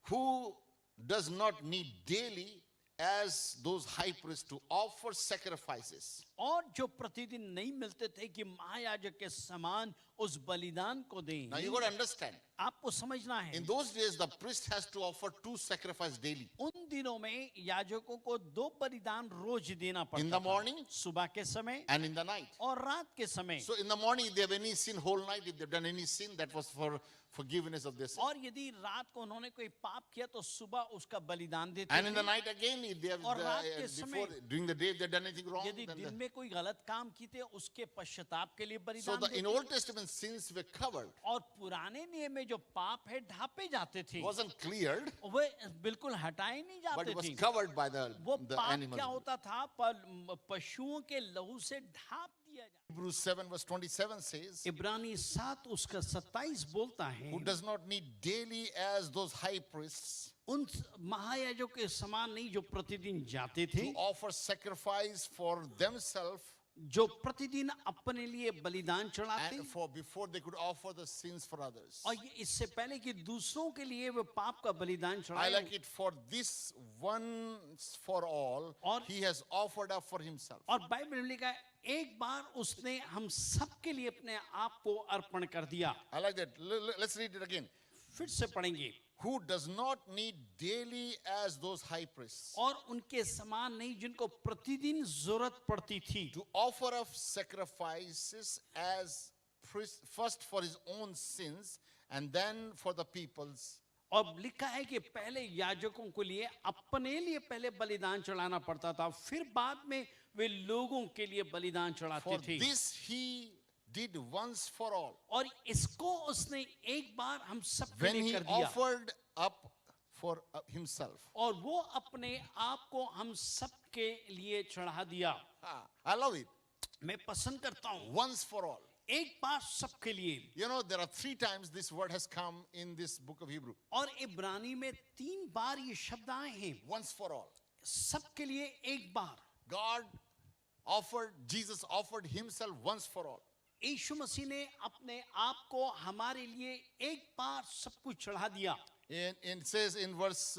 Speaker 1: who does not need daily as those high priests to offer sacrifices.
Speaker 2: और जो प्रतिदिन नहीं मिलते थे कि महायाजक के समान उस बलिदान को दें।
Speaker 1: Now you got to understand,
Speaker 2: आपको समझना है,
Speaker 1: in those days the priest has to offer 2 sacrifices daily.
Speaker 2: उन दिनों में याजकों को 2 बलिदान रोज देना पड़ता
Speaker 1: In the
Speaker 2: था।
Speaker 1: morning
Speaker 2: सुबह के समय
Speaker 1: and in the night.
Speaker 2: और रात के समय।
Speaker 1: So in the morning, if they have any sin whole night, if they've done any sin, that was for forgiveness of their sin.
Speaker 2: और यदि रात को उन्होंने कोई पाप किया तो सुबह उसका बलिदान देते
Speaker 1: And in
Speaker 2: थे।
Speaker 1: the night again, if they have
Speaker 2: और रात के
Speaker 1: before
Speaker 2: समय
Speaker 1: during the day if they've done anything wrong,
Speaker 2: यदि
Speaker 1: then
Speaker 2: दिन में कोई गलत काम की थे उसके पश्चाताप के लिए
Speaker 1: so
Speaker 2: बलिदान
Speaker 1: in
Speaker 2: देते
Speaker 1: Old Testament sins were covered,
Speaker 2: और पुराने नियम में जो पाप है ढापे जाते थे,
Speaker 1: wasn't cleared,
Speaker 2: वे बिल्कुल हटाए नहीं
Speaker 1: but
Speaker 2: जाते
Speaker 1: it was
Speaker 2: थे।
Speaker 1: covered by the
Speaker 2: वो पाप
Speaker 1: animals.
Speaker 2: क्या होता था? पशुओं के लहू से ढाप दिया जाता।
Speaker 1: Hebrews 7 verse 27 says,
Speaker 2: इब्रानी 7 उसका 27 बोलता है,
Speaker 1: who does not need daily as those high priests
Speaker 2: उन महायाजकों के समान नहीं जो प्रतिदिन जाते थे,
Speaker 1: to offer sacrifice for themselves
Speaker 2: जो प्रतिदिन अपने लिए बलिदान चढ़ाते,
Speaker 1: and for before they could offer the sins for others.
Speaker 2: और ये इससे पहले कि दूसरों के लिए वे पाप का बलिदान
Speaker 1: I
Speaker 2: चढ़ाए।
Speaker 1: like it, for this once for all,
Speaker 2: और-
Speaker 1: he has offered up for himself.
Speaker 2: और बाइबल में लिखा है एक बार उसने हम सब के लिए अपने आप को अर्पण कर दिया।
Speaker 1: I like that. Let's read it again.
Speaker 2: फिर से पढ़ेंगे,
Speaker 1: Who does not need daily as those high priests
Speaker 2: और उनके समान नहीं जिनको प्रतिदिन जरूरत पड़ती थी
Speaker 1: to offer up sacrifices as first for his own sins and then for the people's.
Speaker 2: और लिखा है कि पहले याजकों के लिए अपने लिए पहले बलिदान चढ़ाना पड़ता था, फिर बाद में वे लोगों के लिए बलिदान चढ़ाते
Speaker 1: For
Speaker 2: थे।
Speaker 1: this he did once for all.
Speaker 2: और इसको उसने एक बार हम सब के
Speaker 1: When
Speaker 2: लिए
Speaker 1: he
Speaker 2: कर दिया,
Speaker 1: offered up for himself.
Speaker 2: और वो अपने आप को हम सब के लिए चढ़ा दिया।
Speaker 1: I love it.
Speaker 2: मैं पसंद करता हूँ,
Speaker 1: Once for all.
Speaker 2: एक बार सब के लिए।
Speaker 1: You know, there are 3 times this word has come in this book of Hebrew.
Speaker 2: और इब्रानी में 3 बार ये शब्द आए हैं,
Speaker 1: Once for all.
Speaker 2: सब के लिए एक बार।
Speaker 1: Jesus offered himself once for all.
Speaker 2: यीशु मसीह ने अपने आप को हमारे लिए एक बार सब कुछ चढ़ा दिया।
Speaker 1: It says in verse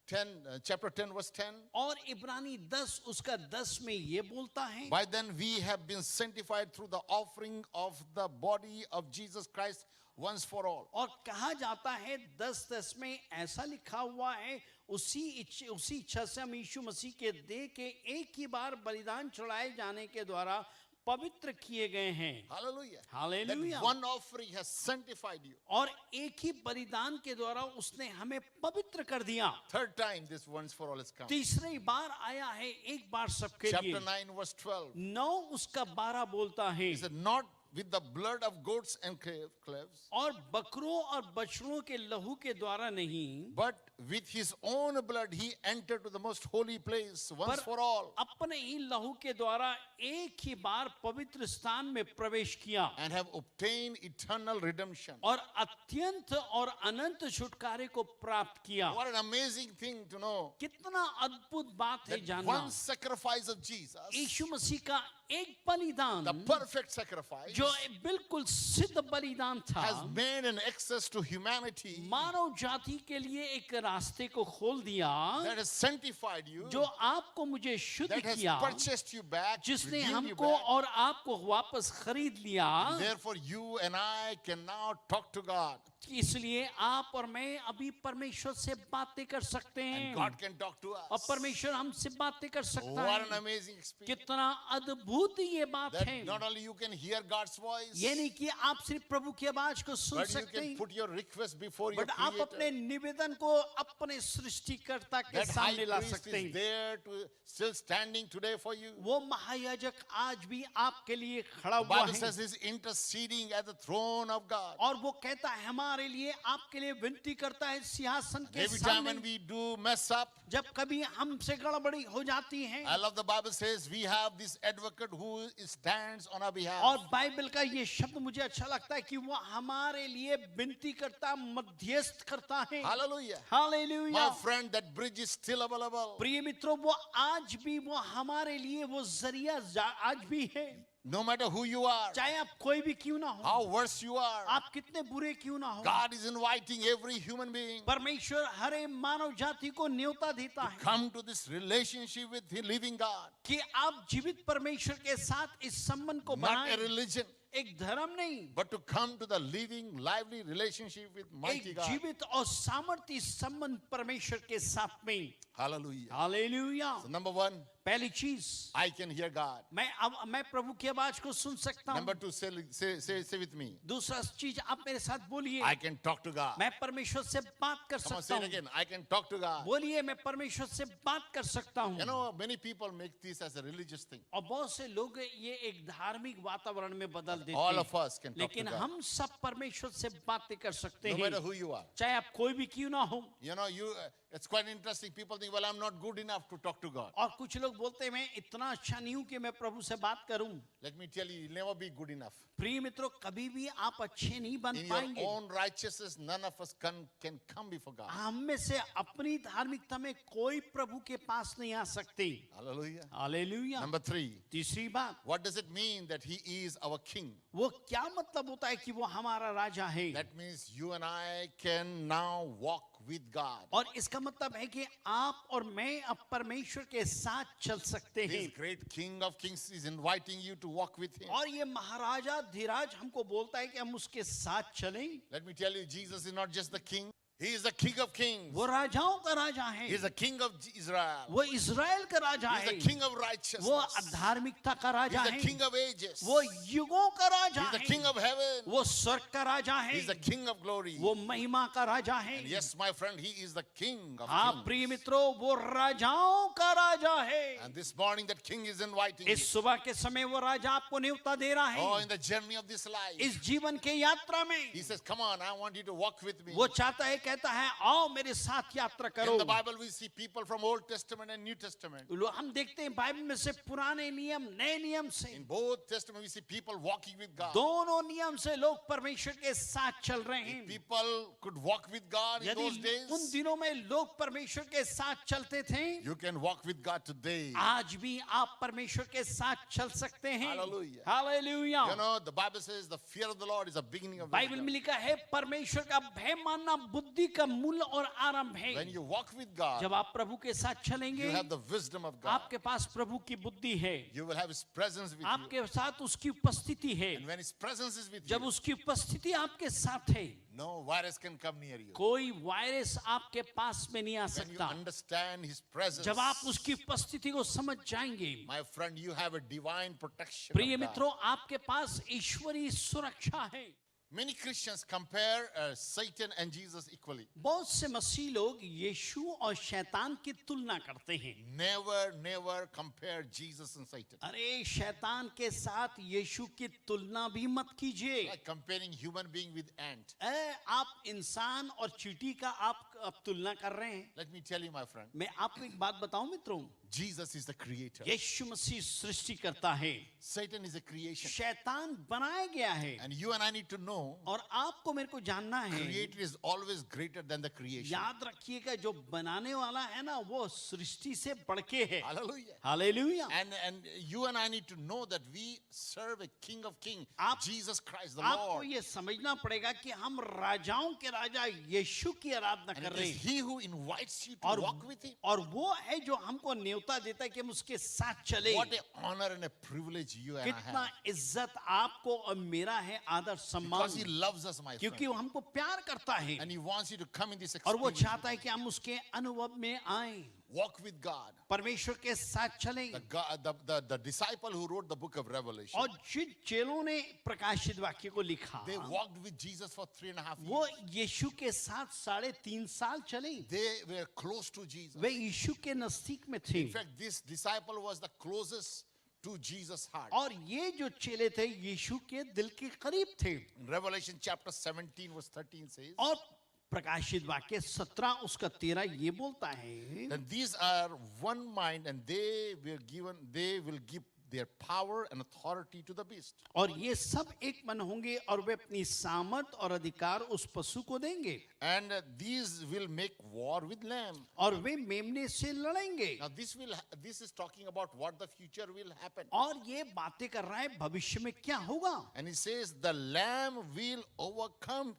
Speaker 1: 10, chapter 10, verse 10.
Speaker 2: और इब्रानी 10 उसका 10 में ये बोलता है,
Speaker 1: By then we have been sanctified through the offering of the body of Jesus Christ once for all.
Speaker 2: और कहा जाता है 10:10 में ऐसा लिखा हुआ है, उसी इच्छा से हम यीशु मसीह के देह के एक ही बार बलिदान चढ़ाए जाने के द्वारा पवित्र किए गए हैं।
Speaker 1: Hallelujah.
Speaker 2: Hallelujah.
Speaker 1: That one offering has sanctified you.
Speaker 2: और एक ही बलिदान के द्वारा उसने हमें पवित्र कर दिया।
Speaker 1: Third time this once for all has come.
Speaker 2: तीसरी बार आया है, एक बार सबके लिए।
Speaker 1: Chapter 9, verse 12.
Speaker 2: 9 उसका 12 बोलता है,
Speaker 1: He said, not with the blood of goats and calves,
Speaker 2: और बकरों और बछड़ों के लहू के द्वारा नहीं,
Speaker 1: but with his own blood he entered to the most holy place once
Speaker 2: पर
Speaker 1: for all,
Speaker 2: अपने ही लहू के द्वारा एक ही बार पवित्र स्थान में प्रवेश किया
Speaker 1: and have obtained eternal redemption.
Speaker 2: और अत्यंत और अनंत छुटकारे को प्राप्त किया।
Speaker 1: What an amazing thing to know
Speaker 2: कितना अद्भुत बात है
Speaker 1: that
Speaker 2: जानना,
Speaker 1: one sacrifice of Jesus,
Speaker 2: यीशु मसीह का एक बलिदान
Speaker 1: the perfect sacrifice,
Speaker 2: जो बिल्कुल सिद्ध बलिदान था,
Speaker 1: has made an access to humanity
Speaker 2: मानव जाति के लिए एक रास्ते को खोल दिया,
Speaker 1: that has sanctified you,
Speaker 2: जो आपको मुझे शुद्ध
Speaker 1: that has
Speaker 2: किया,
Speaker 1: purchased you back,
Speaker 2: जिसने
Speaker 1: redeemed you
Speaker 2: हमको
Speaker 1: back.
Speaker 2: और आपको वापस खरीद लिया।
Speaker 1: Therefore you and I can now talk to God,
Speaker 2: इसलिए आप और मैं अभी परमेश्वर से बातें कर सकते
Speaker 1: and
Speaker 2: हैं
Speaker 1: God can talk to
Speaker 2: और
Speaker 1: us.
Speaker 2: परमेश्वर हमसे बातें कर सकता
Speaker 1: What an
Speaker 2: है।
Speaker 1: amazing experience.
Speaker 2: कितना अद्भुत ये बात
Speaker 1: That
Speaker 2: है।
Speaker 1: not only you can hear God's voice,
Speaker 2: ये नहीं कि आप सिर्फ प्रभु की आवाज को सुन
Speaker 1: but you
Speaker 2: सकते
Speaker 1: can
Speaker 2: हैं,
Speaker 1: put your request before your
Speaker 2: but आप अपने
Speaker 1: Creator.
Speaker 2: निवेदन को अपने सृष्टिकर्ता के
Speaker 1: That high
Speaker 2: सामने ला
Speaker 1: priest
Speaker 2: सकते
Speaker 1: is
Speaker 2: हैं।
Speaker 1: there to still standing today for you.
Speaker 2: वो महायाजक आज भी आपके लिए खड़ा
Speaker 1: The
Speaker 2: हुआ
Speaker 1: Bible
Speaker 2: है
Speaker 1: says he's interceding at the throne of God.
Speaker 2: और वो कहता है हमारे लिए, आपके लिए विनती करता है सिंहासन के
Speaker 1: Every time when
Speaker 2: सामने।
Speaker 1: we do mess up,
Speaker 2: जब कभी हमसे गड़बड़ी हो जाती है,
Speaker 1: I love the Bible says we have this advocate who stands on our behalf.
Speaker 2: और बाइबल का ये शब्द मुझे अच्छा लगता है कि वो हमारे लिए विनती करता, मध्यस्थ करता है।
Speaker 1: Hallelujah.
Speaker 2: Hallelujah.
Speaker 1: My friend, that bridge is still available.
Speaker 2: प्रिय मित्रों, वो आज भी वो हमारे लिए वो जरिया आज भी है।
Speaker 1: No matter who you are,
Speaker 2: चाहे आप कोई भी क्यों ना हो,
Speaker 1: how worse you are,
Speaker 2: आप कितने बुरे क्यों ना हो,
Speaker 1: God is inviting every human being
Speaker 2: परमेश्वर हर एक मानव जाति को न्योता देता है
Speaker 1: come to this relationship with the living God.
Speaker 2: कि आप जीवित परमेश्वर के साथ इस संबंध को
Speaker 1: Not a
Speaker 2: बनाएं।
Speaker 1: religion,
Speaker 2: एक धर्म नहीं,
Speaker 1: but to come to the living, lively relationship with mighty
Speaker 2: एक
Speaker 1: God.
Speaker 2: जीवित और सामर्थ्य संबंध परमेश्वर के साथ में।
Speaker 1: Hallelujah.
Speaker 2: Hallelujah.
Speaker 1: So number one,
Speaker 2: पहली चीज,
Speaker 1: I can hear God.
Speaker 2: मैं प्रभु की आवाज को सुन सकता
Speaker 1: Number
Speaker 2: हूँ।
Speaker 1: two, say with me.
Speaker 2: दूसरा चीज, आप मेरे साथ बोलिए,
Speaker 1: I can talk to God.
Speaker 2: मैं परमेश्वर से बात कर
Speaker 1: Come on,
Speaker 2: सकता
Speaker 1: say it
Speaker 2: हूँ।
Speaker 1: again. I can talk to God.
Speaker 2: बोलिए, मैं परमेश्वर से बात कर सकता हूँ।
Speaker 1: You know, many people make this as a religious thing.
Speaker 2: और बहुत से लोग ये एक धार्मिक वातावरण में बदल देते
Speaker 1: All
Speaker 2: हैं,
Speaker 1: of us can talk to
Speaker 2: लेकिन
Speaker 1: God.
Speaker 2: हम सब परमेश्वर से बातें कर सकते
Speaker 1: No matter
Speaker 2: हैं,
Speaker 1: who you are.
Speaker 2: चाहे आप कोई भी क्यों ना हो।
Speaker 1: You know, it's quite interesting. People think, well, I'm not good enough to talk to God.
Speaker 2: और कुछ लोग बोलते हैं मैं इतना अच्छा नहीं हूं कि मैं प्रभु से बात करूं।
Speaker 1: Let me tell you, you'll never be good enough.
Speaker 2: प्रिय मित्रों, कभी भी आप अच्छे नहीं बन
Speaker 1: In your
Speaker 2: पाएंगे।
Speaker 1: own righteousness, none of us can come before God.
Speaker 2: हम में से अपनी धार्मिकता में कोई प्रभु के पास नहीं आ सकते।
Speaker 1: Hallelujah.
Speaker 2: हालेलुया।
Speaker 1: Number three,
Speaker 2: तीसरी बात,
Speaker 1: what does it mean that He is our King?
Speaker 2: वो क्या मतलब होता है कि वो हमारा राजा है?
Speaker 1: That means you and I can now walk with God.
Speaker 2: और इसका मतलब है कि आप और मैं अब परमेश्वर के साथ चल सकते हैं।
Speaker 1: This great King of Kings is inviting you to walk with Him.
Speaker 2: और ये महाराजा धीराज हमको बोलता है कि हम उसके साथ चलें।
Speaker 1: Let me tell you, Jesus is not just the King. He is the King of Kings.
Speaker 2: वो राजाओं का राजा है,
Speaker 1: He is the King of Israel.
Speaker 2: वो इज़राइल का राजा
Speaker 1: He is
Speaker 2: है,
Speaker 1: the King of
Speaker 2: वो
Speaker 1: righteousness.
Speaker 2: धार्मिकता का
Speaker 1: He
Speaker 2: राजा
Speaker 1: is the
Speaker 2: है,
Speaker 1: King of ages.
Speaker 2: वो युगों का
Speaker 1: He
Speaker 2: राजा
Speaker 1: is the
Speaker 2: है,
Speaker 1: King of heaven.
Speaker 2: वो स्वर्ग का राजा
Speaker 1: He
Speaker 2: है,
Speaker 1: is the King of glory.
Speaker 2: वो महिमा का राजा है।
Speaker 1: And yes, my friend, He is the King of
Speaker 2: हाँ
Speaker 1: kings.
Speaker 2: प्रिय मित्रों, वो राजाओं का राजा है।
Speaker 1: And this morning that King is inviting you.
Speaker 2: इस सुबह के समय वो राजा आपको न्योता दे रहा
Speaker 1: Oh,
Speaker 2: है
Speaker 1: in the journey of this life.
Speaker 2: इस जीवन के यात्रा में।
Speaker 1: He says, come on, I want you to walk with me.
Speaker 2: वो चाहता है कहता है आओ मेरे साथ यात्रा
Speaker 1: In
Speaker 2: करो।
Speaker 1: the Bible, we see people from Old Testament and New Testament.
Speaker 2: हम देखते हैं बाइबल में से पुराने नियम नए नियम से
Speaker 1: In both Testaments, we see people walking with God.
Speaker 2: दोनों नियम से लोग परमेश्वर के साथ चल रहे हैं।
Speaker 1: People could walk with God in those
Speaker 2: यदि उन
Speaker 1: days.
Speaker 2: दिनों में लोग परमेश्वर के साथ चलते थे,
Speaker 1: You can walk with God today.
Speaker 2: आज भी आप परमेश्वर के साथ चल सकते हैं।
Speaker 1: Hallelujah.
Speaker 2: Hallelujah.
Speaker 1: You know, the Bible says the fear of the Lord is the beginning of
Speaker 2: Bible में
Speaker 1: wisdom.
Speaker 2: लिखा है परमेश्वर का भय मानना बुद्धि का मूल और आरंभ है।
Speaker 1: When you walk with God,
Speaker 2: जब आप प्रभु के साथ
Speaker 1: you
Speaker 2: चलेंगे,
Speaker 1: have the wisdom of God.
Speaker 2: आपके पास प्रभु की बुद्धि है,
Speaker 1: You will have His presence with you.
Speaker 2: आपके साथ उसकी उपस्थिति है।
Speaker 1: And when His presence is with
Speaker 2: जब
Speaker 1: you,
Speaker 2: उसकी उपस्थिति आपके साथ है,
Speaker 1: no virus can come near you.
Speaker 2: कोई वायरस आपके पास में नहीं आ
Speaker 1: When you
Speaker 2: सकता।
Speaker 1: understand His presence,
Speaker 2: जब आप उसकी उपस्थिति को समझ जाएंगे,
Speaker 1: my friend, you have a divine protection.
Speaker 2: प्रिय
Speaker 1: of God.
Speaker 2: मित्रों, आपके पास ईश्वरीय सुरक्षा है।
Speaker 1: Many Christians compare Satan and Jesus equally.
Speaker 2: बहुत से मसीह लोग यीशु और शैतान की तुलना करते हैं।
Speaker 1: Never compare Jesus and Satan.
Speaker 2: अरे शैतान के साथ यीशु की तुलना भी मत कीजिए।
Speaker 1: Like comparing human being with ant.
Speaker 2: आप इंसान और चींटी का आप तुलना कर रहे हैं।
Speaker 1: Let me tell you, my friend,
Speaker 2: मैं आपको एक बात बताऊं मित्रों,
Speaker 1: Jesus is the creator.
Speaker 2: यीशु मसीह सृष्टि करता है,
Speaker 1: Satan is a creation.
Speaker 2: शैतान बनाया गया है।
Speaker 1: And you and I need to know,
Speaker 2: और आपको मेरे को जानना है,
Speaker 1: creator is always greater than the creation.
Speaker 2: याद रखिएगा जो बनाने वाला है ना वो सृष्टि से बढ़के है।
Speaker 1: Hallelujah.
Speaker 2: Hallelujah.
Speaker 1: And you and I need to know that we serve a King of Kings,
Speaker 2: आप-
Speaker 1: Jesus Christ the
Speaker 2: आपको
Speaker 1: Lord.
Speaker 2: ये समझना पड़ेगा कि हम राजाओं के राजा यीशु की आराधना
Speaker 1: And
Speaker 2: कर
Speaker 1: it
Speaker 2: रहे
Speaker 1: is
Speaker 2: हैं।
Speaker 1: He who invites you to
Speaker 2: और
Speaker 1: walk with Him.
Speaker 2: और वो है जो हमको न्योता देता है कि हम उसके साथ चले।
Speaker 1: What an honor and a privilege you and I
Speaker 2: कितना
Speaker 1: have.
Speaker 2: इज्जत आपको और मेरा है, आदर
Speaker 1: Because He
Speaker 2: सम्मान,
Speaker 1: loves us, my
Speaker 2: क्योंकि
Speaker 1: friend.
Speaker 2: वो हमको प्यार करता है
Speaker 1: And He wants you to come in this
Speaker 2: और वो
Speaker 1: experience.
Speaker 2: चाहता है कि हम उसके अनुभव में आए,
Speaker 1: Walk with God.
Speaker 2: परमेश्वर के साथ चलें।
Speaker 1: The disciple who wrote the book of Revelation,
Speaker 2: और जिन चेलों ने प्रकाशित वाक्य को लिखा,
Speaker 1: they walked with Jesus for 3.5 years.
Speaker 2: वो यीशु के साथ 3.5 साल चले।
Speaker 1: They were close to Jesus.
Speaker 2: वे यीशु के नजदीक में थे
Speaker 1: In fact, this disciple was the closest to Jesus' heart.
Speaker 2: और ये जो चेले थे यीशु के दिल के करीब थे।
Speaker 1: In Revelation chapter 17 verse 13 says,
Speaker 2: और प्रकाशित वाक्य 17 उसका 13 ये बोलता है,
Speaker 1: and these are one mind and they will give their power and authority to the beast.
Speaker 2: और ये सब एक मन होंगे और वे अपनी सामर्थ और अधिकार उस पशु को देंगे
Speaker 1: And these will make war with lamb.
Speaker 2: और वे मेमने से लड़ेंगे।
Speaker 1: Now this is talking about what the future will happen.
Speaker 2: और ये बातें कर रहा है भविष्य में क्या होगा।
Speaker 1: And it says the lamb will overcome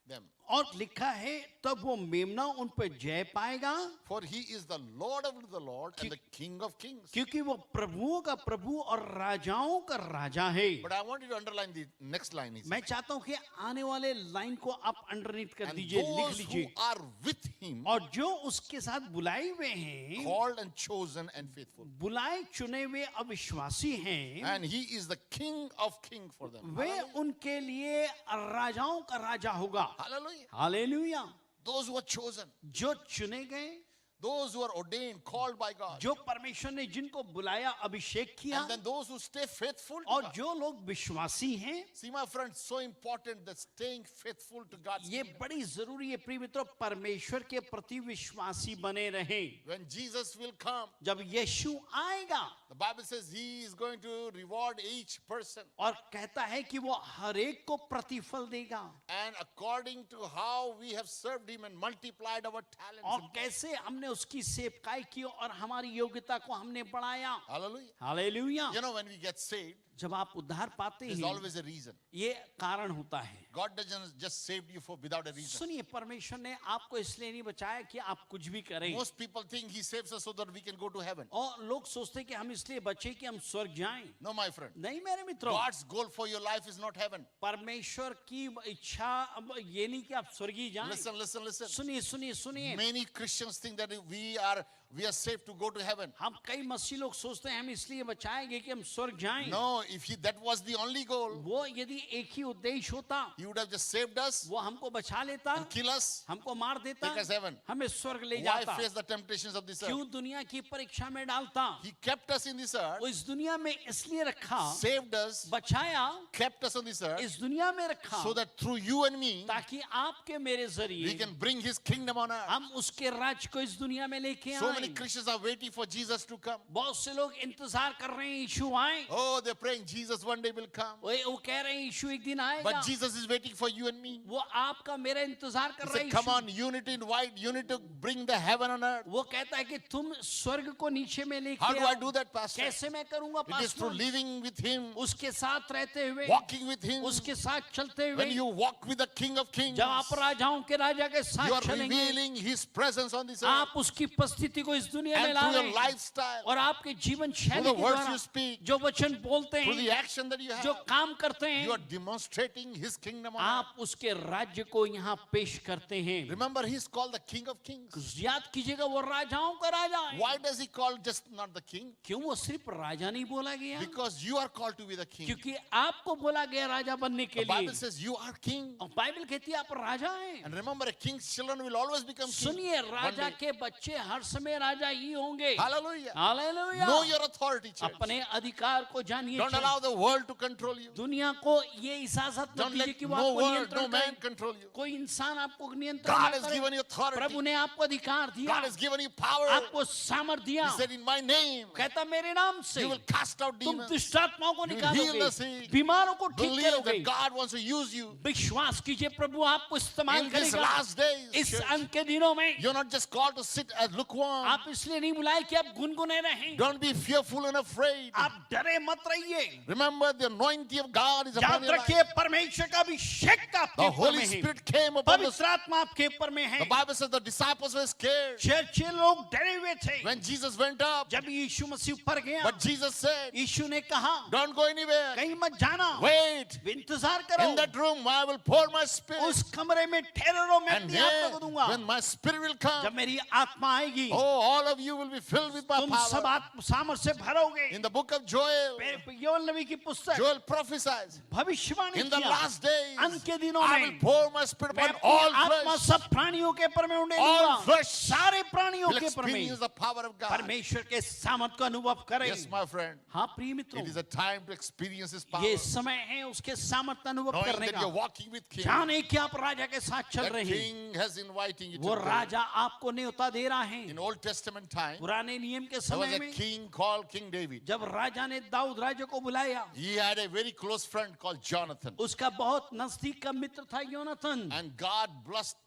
Speaker 1: them.
Speaker 2: और लिखा है तब वो मेमना उन पर जय पाएगा,
Speaker 1: For he is the Lord of the Lord and the King of kings.
Speaker 2: क्योंकि वो प्रभुओं का प्रभु और राजाओं का राजा है।
Speaker 1: But I want you to underline the next line.
Speaker 2: मैं चाहता हूं कि आने वाले लाइन को आप अंडरलाइन कर
Speaker 1: And
Speaker 2: दीजिए, लिख
Speaker 1: those who
Speaker 2: लीजिए।
Speaker 1: are with him,
Speaker 2: और जो उसके साथ बुलाए हुए हैं,
Speaker 1: called and chosen and faithful.
Speaker 2: बुलाए चुने हुए अविश्वासी हैं,
Speaker 1: And he is the King of kings for them.
Speaker 2: वे उनके लिए राजाओं का राजा होगा।
Speaker 1: Hallelujah.
Speaker 2: Hallelujah.
Speaker 1: Those who are chosen,
Speaker 2: जो चुने गए,
Speaker 1: those who are ordained, called by God.
Speaker 2: जो परमेश्वर ने जिनको बुलाया, अभिषेक किया,
Speaker 1: And then those who stay faithful to
Speaker 2: और
Speaker 1: God.
Speaker 2: जो लोग विश्वासी हैं।
Speaker 1: See, my friends, so important that staying faithful to God's
Speaker 2: ये
Speaker 1: kingdom.
Speaker 2: बड़ी जरूरी है प्रिय मित्रों, परमेश्वर के प्रति विश्वासी बने रहें।
Speaker 1: When Jesus will come,
Speaker 2: जब यीशु आएगा,
Speaker 1: the Bible says he is going to reward each person.
Speaker 2: और कहता है कि वो हर एक को प्रतिफल देगा,
Speaker 1: And according to how we have served him and multiplied our talents.
Speaker 2: और कैसे हमने उसकी सेवकाई की और हमारी योग्यता को हमने बढ़ाया।
Speaker 1: Hallelujah.
Speaker 2: Hallelujah.
Speaker 1: You know, when we get saved,
Speaker 2: जब आप उद्धार पाते
Speaker 1: there's
Speaker 2: हैं,
Speaker 1: always a reason.
Speaker 2: ये कारण होता है।
Speaker 1: God doesn't just save you without a reason.
Speaker 2: सुनिए, परमेश्वर ने आपको इसलिए नहीं बचाया कि आप कुछ भी करें।
Speaker 1: Most people think he saves us so that we can go to heaven.
Speaker 2: और लोग सोचते हैं कि हम इसलिए बचे कि हम स्वर्ग जाएं।
Speaker 1: No, my friend.
Speaker 2: नहीं मेरे मित्रों,
Speaker 1: God's goal for your life is not heaven.
Speaker 2: परमेश्वर की इच्छा अब ये नहीं कि आप स्वर्गीय जाएं।
Speaker 1: Listen.
Speaker 2: सुनिए सुनिए सुनिए,
Speaker 1: Many Christians think that we are saved to go to heaven.
Speaker 2: हम कई मसीह लोग सोचते हैं हम इसलिए बचाएंगे कि हम स्वर्ग जाएं।
Speaker 1: No, if that was the only goal,
Speaker 2: वो यदि एक ही उद्देश्य होता,
Speaker 1: he would have just saved us
Speaker 2: वो हमको बचा लेता,
Speaker 1: and kill us,
Speaker 2: हमको मार देता,
Speaker 1: take us heaven.
Speaker 2: हमें स्वर्ग ले
Speaker 1: Why
Speaker 2: जाता,
Speaker 1: face the temptations of this earth?
Speaker 2: क्यों दुनिया की परीक्षा में डालता?
Speaker 1: He kept us in this earth,
Speaker 2: वो इस दुनिया में इसलिए रखा,
Speaker 1: saved us,
Speaker 2: बचाया,
Speaker 1: kept us on this earth,
Speaker 2: इस दुनिया में रखा,
Speaker 1: so that through you and me,
Speaker 2: ताकि आपके मेरे
Speaker 1: we
Speaker 2: जरिए
Speaker 1: can bring his kingdom on earth.
Speaker 2: हम उसके राज्य को इस दुनिया में लेके
Speaker 1: So many
Speaker 2: आए.
Speaker 1: Christians are waiting for Jesus to come.
Speaker 2: बहुत से लोग इंतजार कर रहे हैं यीशु आए.
Speaker 1: Oh, they're praying Jesus one day will come.
Speaker 2: वो कह रहे हैं यीशु एक दिन आएगा.
Speaker 1: But Jesus is waiting for you and me.
Speaker 2: वो आपका मेरा इंतजार कर
Speaker 1: He
Speaker 2: रहे
Speaker 1: said,
Speaker 2: हैं.
Speaker 1: come on, you need to invite, you need to bring the heaven on earth.
Speaker 2: वो कहता है कि तुम स्वर्ग को नीचे में लेके
Speaker 1: How do I
Speaker 2: आओ.
Speaker 1: do that, Pastor?
Speaker 2: कैसे मैं करूंगा
Speaker 1: It is through
Speaker 2: pastor?
Speaker 1: living with him,
Speaker 2: उसके साथ रहते हुए,
Speaker 1: walking with him.
Speaker 2: उसके साथ चलते
Speaker 1: When
Speaker 2: हुए,
Speaker 1: you walk with the King of Kings,
Speaker 2: जब आप राजाओं के राजा के
Speaker 1: you
Speaker 2: साथ
Speaker 1: are
Speaker 2: चलेंगे,
Speaker 1: revealing his presence on this earth.
Speaker 2: आप उसकी उपस्थिति को इस दुनिया में
Speaker 1: And
Speaker 2: ला
Speaker 1: through
Speaker 2: रहे
Speaker 1: your
Speaker 2: हैं.
Speaker 1: lifestyle,
Speaker 2: और आपके जीवन
Speaker 1: through
Speaker 2: शैली
Speaker 1: the
Speaker 2: के
Speaker 1: words
Speaker 2: द्वारा
Speaker 1: you speak,
Speaker 2: जो वचन बोलते
Speaker 1: through the
Speaker 2: हैं,
Speaker 1: action that you
Speaker 2: जो
Speaker 1: have,
Speaker 2: काम करते
Speaker 1: you are
Speaker 2: हैं,
Speaker 1: demonstrating his kingdom on
Speaker 2: आप उसके राज्य को यहाँ पेश करते
Speaker 1: earth.
Speaker 2: हैं.
Speaker 1: Remember, he's called the King of Kings.
Speaker 2: याद कीजिएगा वो राजाओं का राजा है.
Speaker 1: Why does he call just not the king?
Speaker 2: क्यों वो सिर्फ राजा नहीं बोला गया?
Speaker 1: Because you are called to be the king.
Speaker 2: क्योंकि आपको बोला गया राजा बनने के
Speaker 1: The
Speaker 2: लिए.
Speaker 1: Bible says you are king.
Speaker 2: और बाइबल कहती है आप राजा हैं.
Speaker 1: And remember, a king's children will always become king.
Speaker 2: सुनिए,
Speaker 1: One
Speaker 2: राजा
Speaker 1: day.
Speaker 2: के बच्चे हर समय राजा ही होंगे.
Speaker 1: Hallelujah.
Speaker 2: Hallelujah.
Speaker 1: Know your authority, church.
Speaker 2: अपने अधिकार को जानिए.
Speaker 1: Don't allow the world to control you.
Speaker 2: दुनिया को ये इजाजत मत
Speaker 1: Don't
Speaker 2: दीजिए
Speaker 1: let
Speaker 2: कि वो
Speaker 1: no
Speaker 2: आपको
Speaker 1: world, no
Speaker 2: नियंत्रण
Speaker 1: man
Speaker 2: करे.
Speaker 1: control you.
Speaker 2: कोई इंसान आपको नियंत्रण
Speaker 1: God
Speaker 2: न
Speaker 1: has
Speaker 2: करे.
Speaker 1: given you authority.
Speaker 2: प्रभु ने आपको अधिकार दिया,
Speaker 1: God has given you power.
Speaker 2: आपको सामर्थ दिया.
Speaker 1: He said, in my name,
Speaker 2: कहता मेरे नाम से
Speaker 1: you will cast out
Speaker 2: तुम
Speaker 1: demons.
Speaker 2: दुष्टात्माओं को
Speaker 1: You will heal the
Speaker 2: निकालोगे,
Speaker 1: sick.
Speaker 2: बीमारों को ठीक
Speaker 1: Believe
Speaker 2: करोगे.
Speaker 1: that God wants to use you.
Speaker 2: विश्वास कीजिए प्रभु आपको इस्तेमाल
Speaker 1: In these
Speaker 2: करेगा.
Speaker 1: last days,
Speaker 2: इस
Speaker 1: church,
Speaker 2: अंत के दिनों में
Speaker 1: you're not just called to sit as lukewarm.
Speaker 2: आप इसलिए नहीं बुलाए कि आप गुनगुने रहें.
Speaker 1: Don't be fearful and afraid.
Speaker 2: आप डरे मत रहिए.
Speaker 1: Remember, the anointing of God is upon
Speaker 2: याद
Speaker 1: your life.
Speaker 2: रखिए परमेश्वर का अभिषेक आपके
Speaker 1: The
Speaker 2: ऊपर
Speaker 1: Holy
Speaker 2: में है.
Speaker 1: Spirit came upon the.
Speaker 2: पवित्र आत्मा आपके ऊपर में है.
Speaker 1: The Bible says the disciples were scared
Speaker 2: चर्चे लोग डरे हुए थे
Speaker 1: when Jesus went up.
Speaker 2: जब यीशु मसीह ऊपर गया.
Speaker 1: But Jesus said,
Speaker 2: यीशु ने कहा
Speaker 1: don't go anywhere.
Speaker 2: कहीं मत जाना,
Speaker 1: Wait.
Speaker 2: इंतजार करो.
Speaker 1: In that room, I will pour my spirit.
Speaker 2: उस कमरे में ठहरे रहो, मैं
Speaker 1: And
Speaker 2: अपनी आत्मा
Speaker 1: there,
Speaker 2: को दूंगा.
Speaker 1: when my spirit will come,
Speaker 2: जब मेरी आत्मा आएगी,
Speaker 1: oh, all of you will be filled with my
Speaker 2: तुम सब
Speaker 1: power.
Speaker 2: सामर्थ से भरोगे.
Speaker 1: In the book of Joel,
Speaker 2: Joel नबी की पुस्तक
Speaker 1: Joel prophesies,
Speaker 2: भविष्यवाणी
Speaker 1: in the
Speaker 2: किया,
Speaker 1: last days,
Speaker 2: अंत के दिनों
Speaker 1: I
Speaker 2: में
Speaker 1: will pour my spirit
Speaker 2: मैं
Speaker 1: upon
Speaker 2: अपनी
Speaker 1: all
Speaker 2: आत्मा
Speaker 1: flesh.
Speaker 2: सब प्राणियों के ऊपर में उड़ने
Speaker 1: All
Speaker 2: दूंगा.
Speaker 1: flesh
Speaker 2: सारे प्राणियों
Speaker 1: will
Speaker 2: के ऊपर में
Speaker 1: experience the power of God.
Speaker 2: परमेश्वर के सामर्थ का अनुभव करें.
Speaker 1: Yes, my friend.
Speaker 2: हाँ प्रिय मित्रों,
Speaker 1: It is a time to experience His power.
Speaker 2: ये समय है उसके सामर्थ का अनुभव
Speaker 1: Knowing
Speaker 2: करने
Speaker 1: that you're
Speaker 2: का.
Speaker 1: walking with King.
Speaker 2: जाने कि आप राजा के साथ चल
Speaker 1: That
Speaker 2: रहे हैं.
Speaker 1: King has inviting you to
Speaker 2: वो
Speaker 1: go.
Speaker 2: राजा आपको न्योता दे रहा है.
Speaker 1: In Old Testament time,
Speaker 2: पुराने नियम के
Speaker 1: there was
Speaker 2: समय
Speaker 1: a
Speaker 2: में
Speaker 1: king called King David.
Speaker 2: जब राजा ने दाऊद राजा को बुलाया,
Speaker 1: He had a very close friend called Jonathan.
Speaker 2: उसका बहुत नजदीक का मित्र था Yonatan.
Speaker 1: And God blessed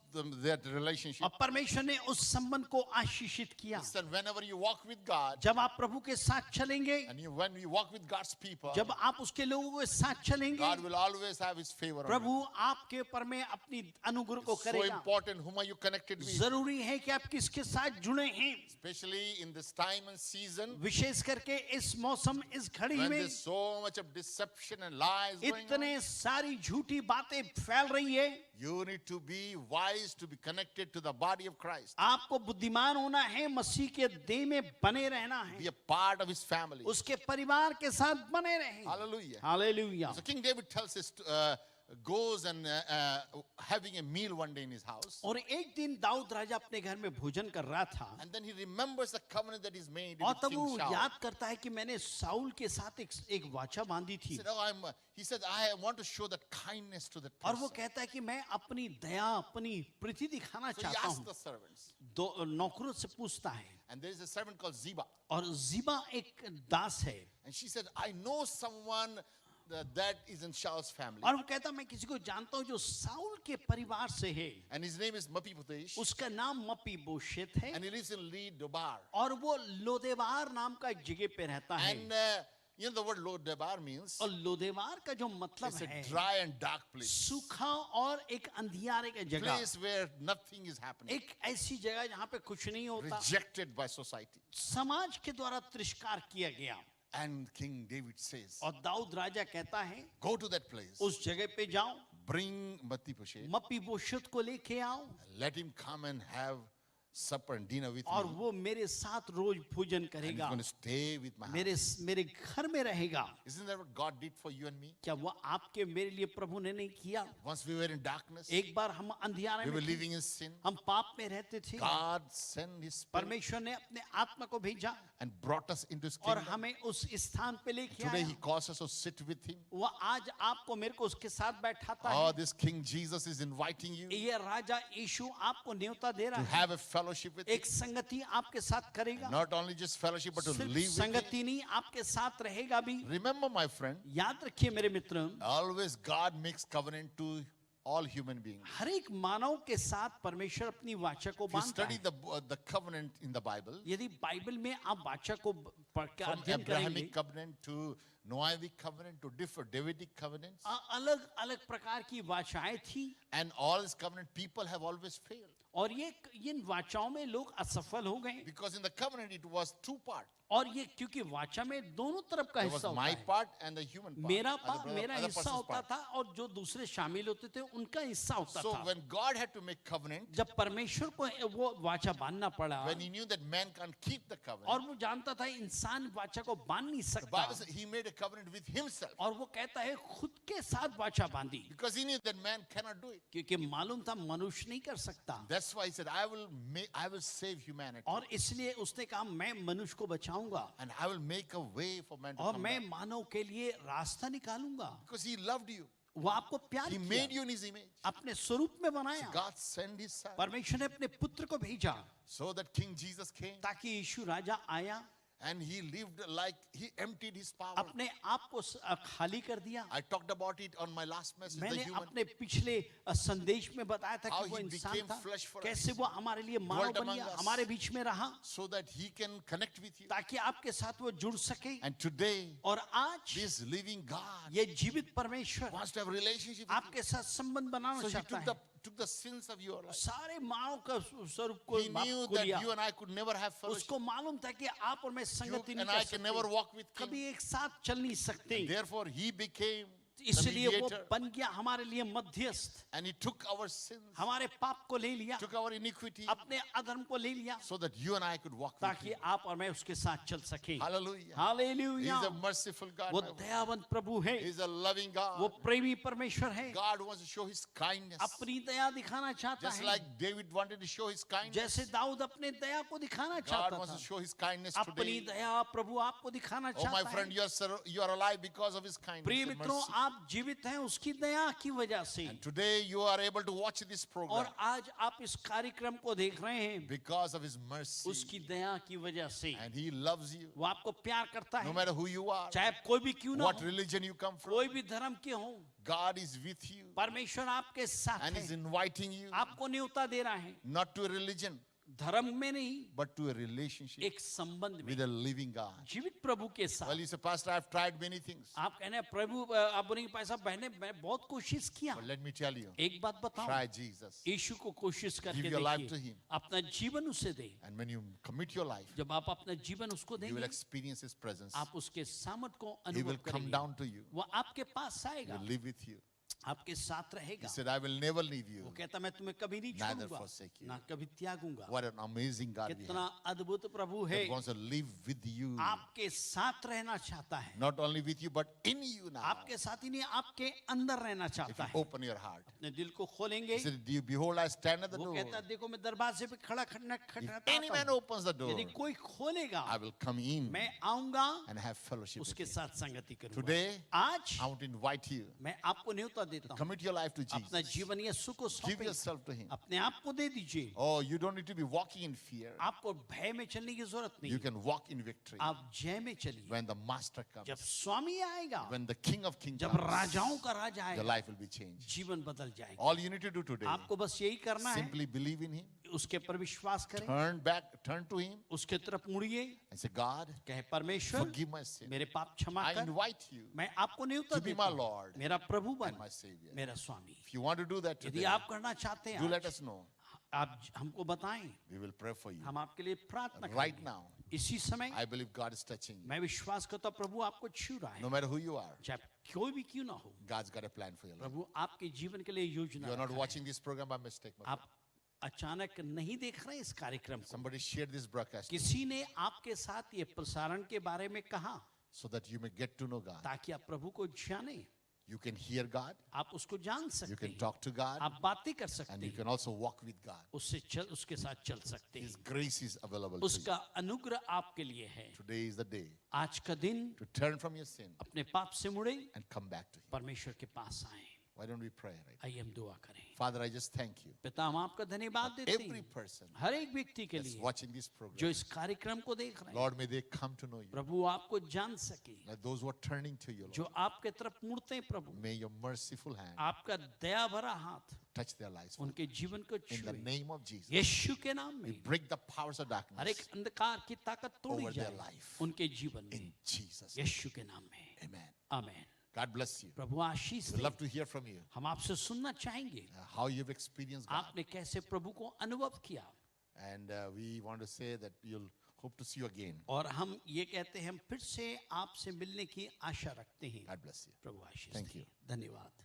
Speaker 1: that relationship.
Speaker 2: और परमेश्वर ने उस संबंध को आशीषित किया.
Speaker 1: Listen, whenever you walk with God,
Speaker 2: जब आप प्रभु के साथ चलेंगे,
Speaker 1: and when you walk with God's people,
Speaker 2: जब आप उसके लोगों के साथ चलेंगे,
Speaker 1: God will always have His favor on you.
Speaker 2: प्रभु आपके ऊपर में अपनी अनुग्रह को
Speaker 1: It's so
Speaker 2: करेगा.
Speaker 1: important whom are you connected with,
Speaker 2: जरूरी है कि आप किसके साथ जुड़े हैं,
Speaker 1: especially in this time and season
Speaker 2: विशेष करके इस मौसम इस घड़ी
Speaker 1: when
Speaker 2: में
Speaker 1: there's so much of deception and lies going on.
Speaker 2: इतने सारी झूठी बातें फैल रही है.
Speaker 1: You need to be wise to be connected to the body of Christ.
Speaker 2: आपको बुद्धिमान होना है, मसीह के देह में बने रहना
Speaker 1: Be
Speaker 2: है,
Speaker 1: a part of His family.
Speaker 2: उसके परिवार के साथ बने रहें.
Speaker 1: Hallelujah.
Speaker 2: Hallelujah.
Speaker 1: So King David tells us, goes and having a meal one day in his house.
Speaker 2: और एक दिन दाऊद राजा अपने घर में भोजन कर रहा था,
Speaker 1: And then he remembers the covenant that he's made
Speaker 2: और
Speaker 1: with
Speaker 2: तब
Speaker 1: King
Speaker 2: वो
Speaker 1: Shaul.
Speaker 2: याद करता है कि मैंने साउल के साथ एक वाचा बांधी
Speaker 1: He
Speaker 2: थी.
Speaker 1: said, he said, I want to show that kindness to that
Speaker 2: और
Speaker 1: person.
Speaker 2: वो कहता है कि मैं अपनी दया अपनी प्रीति दिखाना
Speaker 1: So he
Speaker 2: चाहता
Speaker 1: asked
Speaker 2: हूँ.
Speaker 1: the servants.
Speaker 2: दो नौकरों से पूछता है,
Speaker 1: And there is a servant called Ziba.
Speaker 2: और जीबा एक दास है,
Speaker 1: And she said, I know someone that is in Shaul's family.
Speaker 2: और वो कहता मैं किसी को जानता हूँ जो साउल के परिवार से है.
Speaker 1: And his name is Mephibosheth.
Speaker 2: उसका नाम मपीबोशेत है,
Speaker 1: And he lives in Lodebar.
Speaker 2: और वो लोदेवार नाम का एक जगह पे रहता है.
Speaker 1: And you know the word Lodebar means
Speaker 2: और लोदेवार का जो मतलब
Speaker 1: it's a
Speaker 2: है
Speaker 1: dry and dark place.
Speaker 2: सूखा और एक अंधियारे का जगह,
Speaker 1: Place where nothing is happening.
Speaker 2: एक ऐसी जगह जहाँ पे कुछ नहीं होता,
Speaker 1: Rejected by society.
Speaker 2: समाज के द्वारा तिरस्कार किया गया.
Speaker 1: And King David says,
Speaker 2: और दाऊद राजा कहता है
Speaker 1: go to that place.
Speaker 2: उस जगह पे जाओ,
Speaker 1: Bring Mephibosheth.
Speaker 2: मपीबोशेत को लेके आओ,
Speaker 1: Let him come and have supper and dinner with
Speaker 2: और
Speaker 1: me.
Speaker 2: वो मेरे साथ रोज भोजन
Speaker 1: And he's
Speaker 2: करेगा,
Speaker 1: going to stay with my house.
Speaker 2: मेरे घर में रहेगा।
Speaker 1: Isn't that what God did for you and me?
Speaker 2: क्या वो आपके मेरे लिए प्रभु ने नहीं किया?
Speaker 1: Once we were in darkness,
Speaker 2: एक बार हम अंधियारे
Speaker 1: we were
Speaker 2: में थे,
Speaker 1: living in sin.
Speaker 2: हम पाप में रहते थे,
Speaker 1: God sent His Spirit
Speaker 2: परमेश्वर ने अपने आत्मा को भेजा
Speaker 1: and brought us into His
Speaker 2: और
Speaker 1: kingdom.
Speaker 2: हमें उस स्थान पे लेके
Speaker 1: Today
Speaker 2: आया।
Speaker 1: He calls us to sit with Him.
Speaker 2: वो आज आपको मेरे को उसके साथ बैठाता
Speaker 1: Oh,
Speaker 2: है।
Speaker 1: this King Jesus is inviting you
Speaker 2: ये राजा यीशु आपको न्योता दे
Speaker 1: to
Speaker 2: रहा है,
Speaker 1: have a fellowship with Him.
Speaker 2: एक संगति आपके साथ करेगा।
Speaker 1: Not only just fellowship, but to
Speaker 2: सिर्फ
Speaker 1: live with Him.
Speaker 2: संगति नहीं, आपके साथ रहेगा भी।
Speaker 1: Remember, my friend,
Speaker 2: याद रखिए मेरे मित्र,
Speaker 1: always God makes covenant to all human beings.
Speaker 2: हर एक मानव के साथ परमेश्वर अपनी वाचा को
Speaker 1: If you
Speaker 2: बांधता
Speaker 1: study
Speaker 2: है।
Speaker 1: the covenant in the Bible,
Speaker 2: यदि बाइबल में आप वाचा को पढ़ के
Speaker 1: from
Speaker 2: अध्ययन करेंगे,
Speaker 1: Abrahamic covenant to Noahic covenant to different Davidic covenants,
Speaker 2: अलग अलग प्रकार की वाचाएं थी
Speaker 1: and all these covenant people have always failed.
Speaker 2: और ये इन वाचाओं में लोग असफल हो गए।
Speaker 1: Because in the covenant it was two parts.
Speaker 2: और ये क्योंकि वाचा में दोनों तरफ का
Speaker 1: There was
Speaker 2: हिस्सा होता
Speaker 1: my
Speaker 2: है,
Speaker 1: part and the human part.
Speaker 2: मेरा
Speaker 1: other
Speaker 2: हिस्सा
Speaker 1: person's
Speaker 2: होता
Speaker 1: part.
Speaker 2: था और जो दूसरे शामिल होते थे उनका हिस्सा होता
Speaker 1: So
Speaker 2: था।
Speaker 1: when God had to make covenant,
Speaker 2: जब परमेश्वर को वो वाचा बांधना पड़ा
Speaker 1: when He knew that man can't keep the
Speaker 2: और
Speaker 1: covenant,
Speaker 2: वो जानता था इंसान वाचा को बांध नहीं
Speaker 1: the
Speaker 2: सकता,
Speaker 1: Bible says He made a covenant with Himself.
Speaker 2: और वो कहता है खुद के साथ वाचा बांधी,
Speaker 1: Because He knew that man cannot do it.
Speaker 2: क्योंकि मालूम था मनुष्य नहीं कर सकता।
Speaker 1: That's why He said, I will save humanity.
Speaker 2: और इसलिए उसने कहा मैं मनुष्य को बचाऊंगा
Speaker 1: And I will make a way for man to
Speaker 2: और
Speaker 1: come
Speaker 2: मैं
Speaker 1: back.
Speaker 2: मानव के लिए रास्ता निकालूंगा।
Speaker 1: Because He loved you.
Speaker 2: वो आपको प्यार
Speaker 1: He
Speaker 2: किया,
Speaker 1: made you in His image.
Speaker 2: अपने स्वरूप में बनाया।
Speaker 1: God sent His Son
Speaker 2: परमेश्वर ने अपने पुत्र को भेजा
Speaker 1: so that King Jesus came
Speaker 2: ताकि यीशु राजा आया,
Speaker 1: and He lived like He emptied His power.
Speaker 2: अपने आप को खाली कर दिया।
Speaker 1: I talked about it on my last message, the
Speaker 2: मैंने
Speaker 1: human.
Speaker 2: अपने पिछले संदेश में बताया था
Speaker 1: How
Speaker 2: कि वो
Speaker 1: he
Speaker 2: इंसान
Speaker 1: became
Speaker 2: था,
Speaker 1: flesh for us,
Speaker 2: कैसे वो हमारे लिए मानव
Speaker 1: dwelt
Speaker 2: बन
Speaker 1: among
Speaker 2: गया,
Speaker 1: us,
Speaker 2: हमारे बीच में रहा
Speaker 1: So that He can connect with you.
Speaker 2: ताकि आपके साथ वो जुड़ सके।
Speaker 1: And today,
Speaker 2: और आज
Speaker 1: this living God
Speaker 2: ये जीवित परमेश्वर
Speaker 1: wants to have a relationship with
Speaker 2: आपके साथ संबंध
Speaker 1: you.
Speaker 2: बनाना
Speaker 1: So He
Speaker 2: चाहता
Speaker 1: took
Speaker 2: है।
Speaker 1: the sins of your life.
Speaker 2: सारे मानव का स्वरूप को
Speaker 1: He
Speaker 2: बाप
Speaker 1: knew
Speaker 2: को
Speaker 1: that
Speaker 2: लिया।
Speaker 1: you and I could never have fellowship.
Speaker 2: उसको मालूम था कि आप और मैं
Speaker 1: You
Speaker 2: संगति नहीं
Speaker 1: and
Speaker 2: कर
Speaker 1: I can never
Speaker 2: सकते,
Speaker 1: walk with Him.
Speaker 2: कभी एक साथ चल नहीं सकते।
Speaker 1: Therefore, He became the
Speaker 2: इसलिए वो
Speaker 1: mediator,
Speaker 2: बन गया हमारे लिए मध्यस्थ,
Speaker 1: and He took our sins,
Speaker 2: हमारे पाप को ले लिया,
Speaker 1: took our iniquity,
Speaker 2: अपने अधर्म को ले लिया
Speaker 1: so that you and I could walk with
Speaker 2: ताकि
Speaker 1: Him.
Speaker 2: आप और मैं उसके साथ चल सके।
Speaker 1: Hallelujah. He
Speaker 2: hallelujah.
Speaker 1: is a merciful God.
Speaker 2: वो
Speaker 1: my friend.
Speaker 2: दयावंत प्रभु है,
Speaker 1: He is a loving God.
Speaker 2: वो प्रेमी परमेश्वर है,
Speaker 1: God wants to show His kindness.
Speaker 2: अपनी दया दिखाना चाहता
Speaker 1: Just
Speaker 2: है,
Speaker 1: like David wanted to show his kindness,
Speaker 2: जैसे दाऊद अपने दया को दिखाना
Speaker 1: God
Speaker 2: चाहता
Speaker 1: wants
Speaker 2: था,
Speaker 1: to show His kindness
Speaker 2: अपनी
Speaker 1: today.
Speaker 2: दया प्रभु आपको दिखाना
Speaker 1: Oh, my
Speaker 2: चाहता
Speaker 1: friend,
Speaker 2: है।
Speaker 1: you are alive because of His kindness
Speaker 2: प्रिय
Speaker 1: and
Speaker 2: मित्रों,
Speaker 1: mercy.
Speaker 2: आप जीवित हैं उसकी दया की वजह से,
Speaker 1: And today you are able to watch this program
Speaker 2: और आज आप इस कार्यक्रम को देख रहे हैं
Speaker 1: because of His mercy.
Speaker 2: उसकी दया की वजह से।
Speaker 1: And He loves you,
Speaker 2: वो आपको प्यार करता
Speaker 1: no
Speaker 2: है,
Speaker 1: matter who you are,
Speaker 2: चाहे आप कोई भी क्यों ना
Speaker 1: what
Speaker 2: हो,
Speaker 1: religion you come from.
Speaker 2: कोई भी धर्म के हो,
Speaker 1: God is with you
Speaker 2: परमेश्वर आपके साथ
Speaker 1: and is
Speaker 2: है,
Speaker 1: inviting you
Speaker 2: आपको न्योता दे रहा है,
Speaker 1: not to a religion
Speaker 2: धर्म में नहीं,
Speaker 1: but to a relationship
Speaker 2: एक संबंध में
Speaker 1: with a living God.
Speaker 2: जीवित प्रभु के साथ।
Speaker 1: Well, you say, Pastor, I've tried many things.
Speaker 2: आप कहने हैं, प्रभु आप बोलेंगे पैसा बहने मैं बहुत कोशिश किया।
Speaker 1: But let me tell you,
Speaker 2: एक बात बताओ,
Speaker 1: try Jesus.
Speaker 2: यीशु को कोशिश करके
Speaker 1: Give your life to
Speaker 2: देखिए,
Speaker 1: him.
Speaker 2: अपना जीवन उसे दे।
Speaker 1: And when you commit your life,
Speaker 2: जब आप अपना जीवन उसको
Speaker 1: you will
Speaker 2: देंगे,
Speaker 1: experience His presence.
Speaker 2: आप उसके सामर्थ को
Speaker 1: He will
Speaker 2: अनुभव
Speaker 1: come
Speaker 2: करेंगे,
Speaker 1: down to you.
Speaker 2: वो आपके पास
Speaker 1: He
Speaker 2: आएगा,
Speaker 1: will live with you.
Speaker 2: आपके साथ
Speaker 1: He
Speaker 2: रहेगा।
Speaker 1: said, I will never leave you.
Speaker 2: वो कहता मैं तुम्हें कभी नहीं
Speaker 1: Neither
Speaker 2: छोड़ूंगा,
Speaker 1: forsake you.
Speaker 2: ना कभी त्यागूंगा।
Speaker 1: What an amazing God we
Speaker 2: कितना
Speaker 1: have.
Speaker 2: अद्भुत प्रभु है,
Speaker 1: That wants to live with you.
Speaker 2: आपके साथ रहना चाहता है,
Speaker 1: Not only with you, but in you now.
Speaker 2: आपके साथ ही नहीं आपके अंदर रहना
Speaker 1: If
Speaker 2: चाहता
Speaker 1: you
Speaker 2: है।
Speaker 1: open your heart.
Speaker 2: अपने दिल को खोलेंगे,
Speaker 1: He said, behold, I stand at the
Speaker 2: वो
Speaker 1: door.
Speaker 2: कहता है देखो मैं दरवाजे पे खड़ा
Speaker 1: If
Speaker 2: खटखटाता
Speaker 1: any man
Speaker 2: हूं,
Speaker 1: opens the door,
Speaker 2: यदि कोई खोलेगा
Speaker 1: I will come in
Speaker 2: मैं आऊंगा
Speaker 1: and have fellowship with
Speaker 2: उसके
Speaker 1: him.
Speaker 2: साथ संगति करूंगा।
Speaker 1: Today,
Speaker 2: आज
Speaker 1: I want to invite you.
Speaker 2: मैं आपको न्योता देता हूँ,
Speaker 1: Commit your life to
Speaker 2: अपना
Speaker 1: Jesus.
Speaker 2: जीवन यीशु को
Speaker 1: Give
Speaker 2: सौंपें,
Speaker 1: yourself to Him.
Speaker 2: अपने आप को दे दीजिए।
Speaker 1: Oh, you don't need to be walking in fear.
Speaker 2: आपको भय में चलने की जरूरत
Speaker 1: You
Speaker 2: नहीं,
Speaker 1: can walk in victory
Speaker 2: आप जय में चलिए।
Speaker 1: when the Master comes.
Speaker 2: जब स्वामी आएगा,
Speaker 1: When the King of Kings
Speaker 2: जब
Speaker 1: comes,
Speaker 2: राजाओं का राजा
Speaker 1: your
Speaker 2: आएगा,
Speaker 1: life will be changed.
Speaker 2: जीवन बदल जाएगा।
Speaker 1: All you need to do today,
Speaker 2: आपको बस यही करना है,
Speaker 1: simply believe in Him,
Speaker 2: उसके पर विश्वास करें,
Speaker 1: turn to Him,
Speaker 2: उसके तरफ मुड़िए,
Speaker 1: and say, God,
Speaker 2: कहे परमेश्वर
Speaker 1: forgive my sin.
Speaker 2: मेरे पाप क्षमा
Speaker 1: I
Speaker 2: कर,
Speaker 1: invite you
Speaker 2: मैं आपको न्योता
Speaker 1: to be
Speaker 2: देता
Speaker 1: my
Speaker 2: हूँ,
Speaker 1: Lord
Speaker 2: मेरा प्रभु बन,
Speaker 1: and my Savior.
Speaker 2: मेरा स्वामी।
Speaker 1: If you want to do that
Speaker 2: यदि
Speaker 1: today,
Speaker 2: आप करना चाहते हैं
Speaker 1: do let
Speaker 2: आज,
Speaker 1: us know.
Speaker 2: आप हमको बताएं,
Speaker 1: We will pray for you.
Speaker 2: हम आपके लिए प्रार्थना
Speaker 1: Right
Speaker 2: करेंगे।
Speaker 1: now,
Speaker 2: इसी समय
Speaker 1: I believe God is touching you.
Speaker 2: मैं विश्वास करता हूं प्रभु आपको छू रहा
Speaker 1: No
Speaker 2: है,
Speaker 1: matter who you are,
Speaker 2: चाहे कोई भी क्यों ना हो,
Speaker 1: God's got a plan for your life.
Speaker 2: प्रभु आपके जीवन के लिए योजना
Speaker 1: You are not
Speaker 2: रखा है।
Speaker 1: watching this program by mistake. My friend.
Speaker 2: आप अचानक नहीं देख रहे इस कार्यक्रम को,
Speaker 1: Somebody shared this broadcast
Speaker 2: किसी ने आपके साथ ये प्रसारण के बारे में कहा
Speaker 1: so that you may get to know God.
Speaker 2: ताकि आप प्रभु को जाने,
Speaker 1: You can hear God,
Speaker 2: आप उसको जान
Speaker 1: you
Speaker 2: सकते
Speaker 1: can
Speaker 2: हैं,
Speaker 1: talk to God,
Speaker 2: आप बातें कर
Speaker 1: and
Speaker 2: सकते
Speaker 1: you
Speaker 2: हैं,
Speaker 1: can also walk with God.
Speaker 2: उसके साथ चल सकते
Speaker 1: His
Speaker 2: हैं।
Speaker 1: grace is available to you.
Speaker 2: उसका अनुग्रह आपके लिए है।
Speaker 1: Today is the day
Speaker 2: आज का दिन
Speaker 1: to turn from your sin
Speaker 2: अपने पाप से मुड़े,
Speaker 1: and come back to Him.
Speaker 2: परमेश्वर के पास आए।
Speaker 1: Why don't we pray right?
Speaker 2: आइए हम दुआ करें।
Speaker 1: Father, I just thank you.
Speaker 2: पिता, हम आपका धन्यवाद देते
Speaker 1: Every
Speaker 2: हैं
Speaker 1: person
Speaker 2: हर एक व्यक्ति के
Speaker 1: that's
Speaker 2: लिए
Speaker 1: watching this
Speaker 2: जो
Speaker 1: program,
Speaker 2: इस कार्यक्रम को देख रहे हैं।
Speaker 1: Lord, may they come to know you.
Speaker 2: प्रभु आपको जान सके,
Speaker 1: Let those who are turning to you,
Speaker 2: जो
Speaker 1: Lord,
Speaker 2: आपके तरफ मुड़ते हैं प्रभु,
Speaker 1: may your merciful hand
Speaker 2: आपका दया भरा हाथ
Speaker 1: touch their lives. Father.
Speaker 2: उनके जीवन को
Speaker 1: In the
Speaker 2: छुए।
Speaker 1: name of Jesus,
Speaker 2: यीशु के नाम
Speaker 1: we
Speaker 2: में
Speaker 1: break the powers of
Speaker 2: हर एक
Speaker 1: darkness
Speaker 2: अंधकार की ताकत तोड़ी
Speaker 1: over their
Speaker 2: जाए
Speaker 1: life.
Speaker 2: उनके जीवन में,
Speaker 1: in Jesus' name.
Speaker 2: यीशु के नाम में।
Speaker 1: Amen.
Speaker 2: Amen.
Speaker 1: God bless you.
Speaker 2: Prabhu Ashish
Speaker 1: We'd
Speaker 2: they.
Speaker 1: love to hear from you
Speaker 2: हम आपसे सुनना चाहेंगे
Speaker 1: how you've experienced God.
Speaker 2: आपने कैसे प्रभु को अनुभव किया,
Speaker 1: And we want to say that you'll hope to see you again.
Speaker 2: और हम ये कहते हैं हम फिर से आपसे मिलने की आशा रखते हैं।
Speaker 1: God bless you.
Speaker 2: Prabhu Ashish
Speaker 1: Thank
Speaker 2: they.
Speaker 1: you.
Speaker 2: धन्यवाद।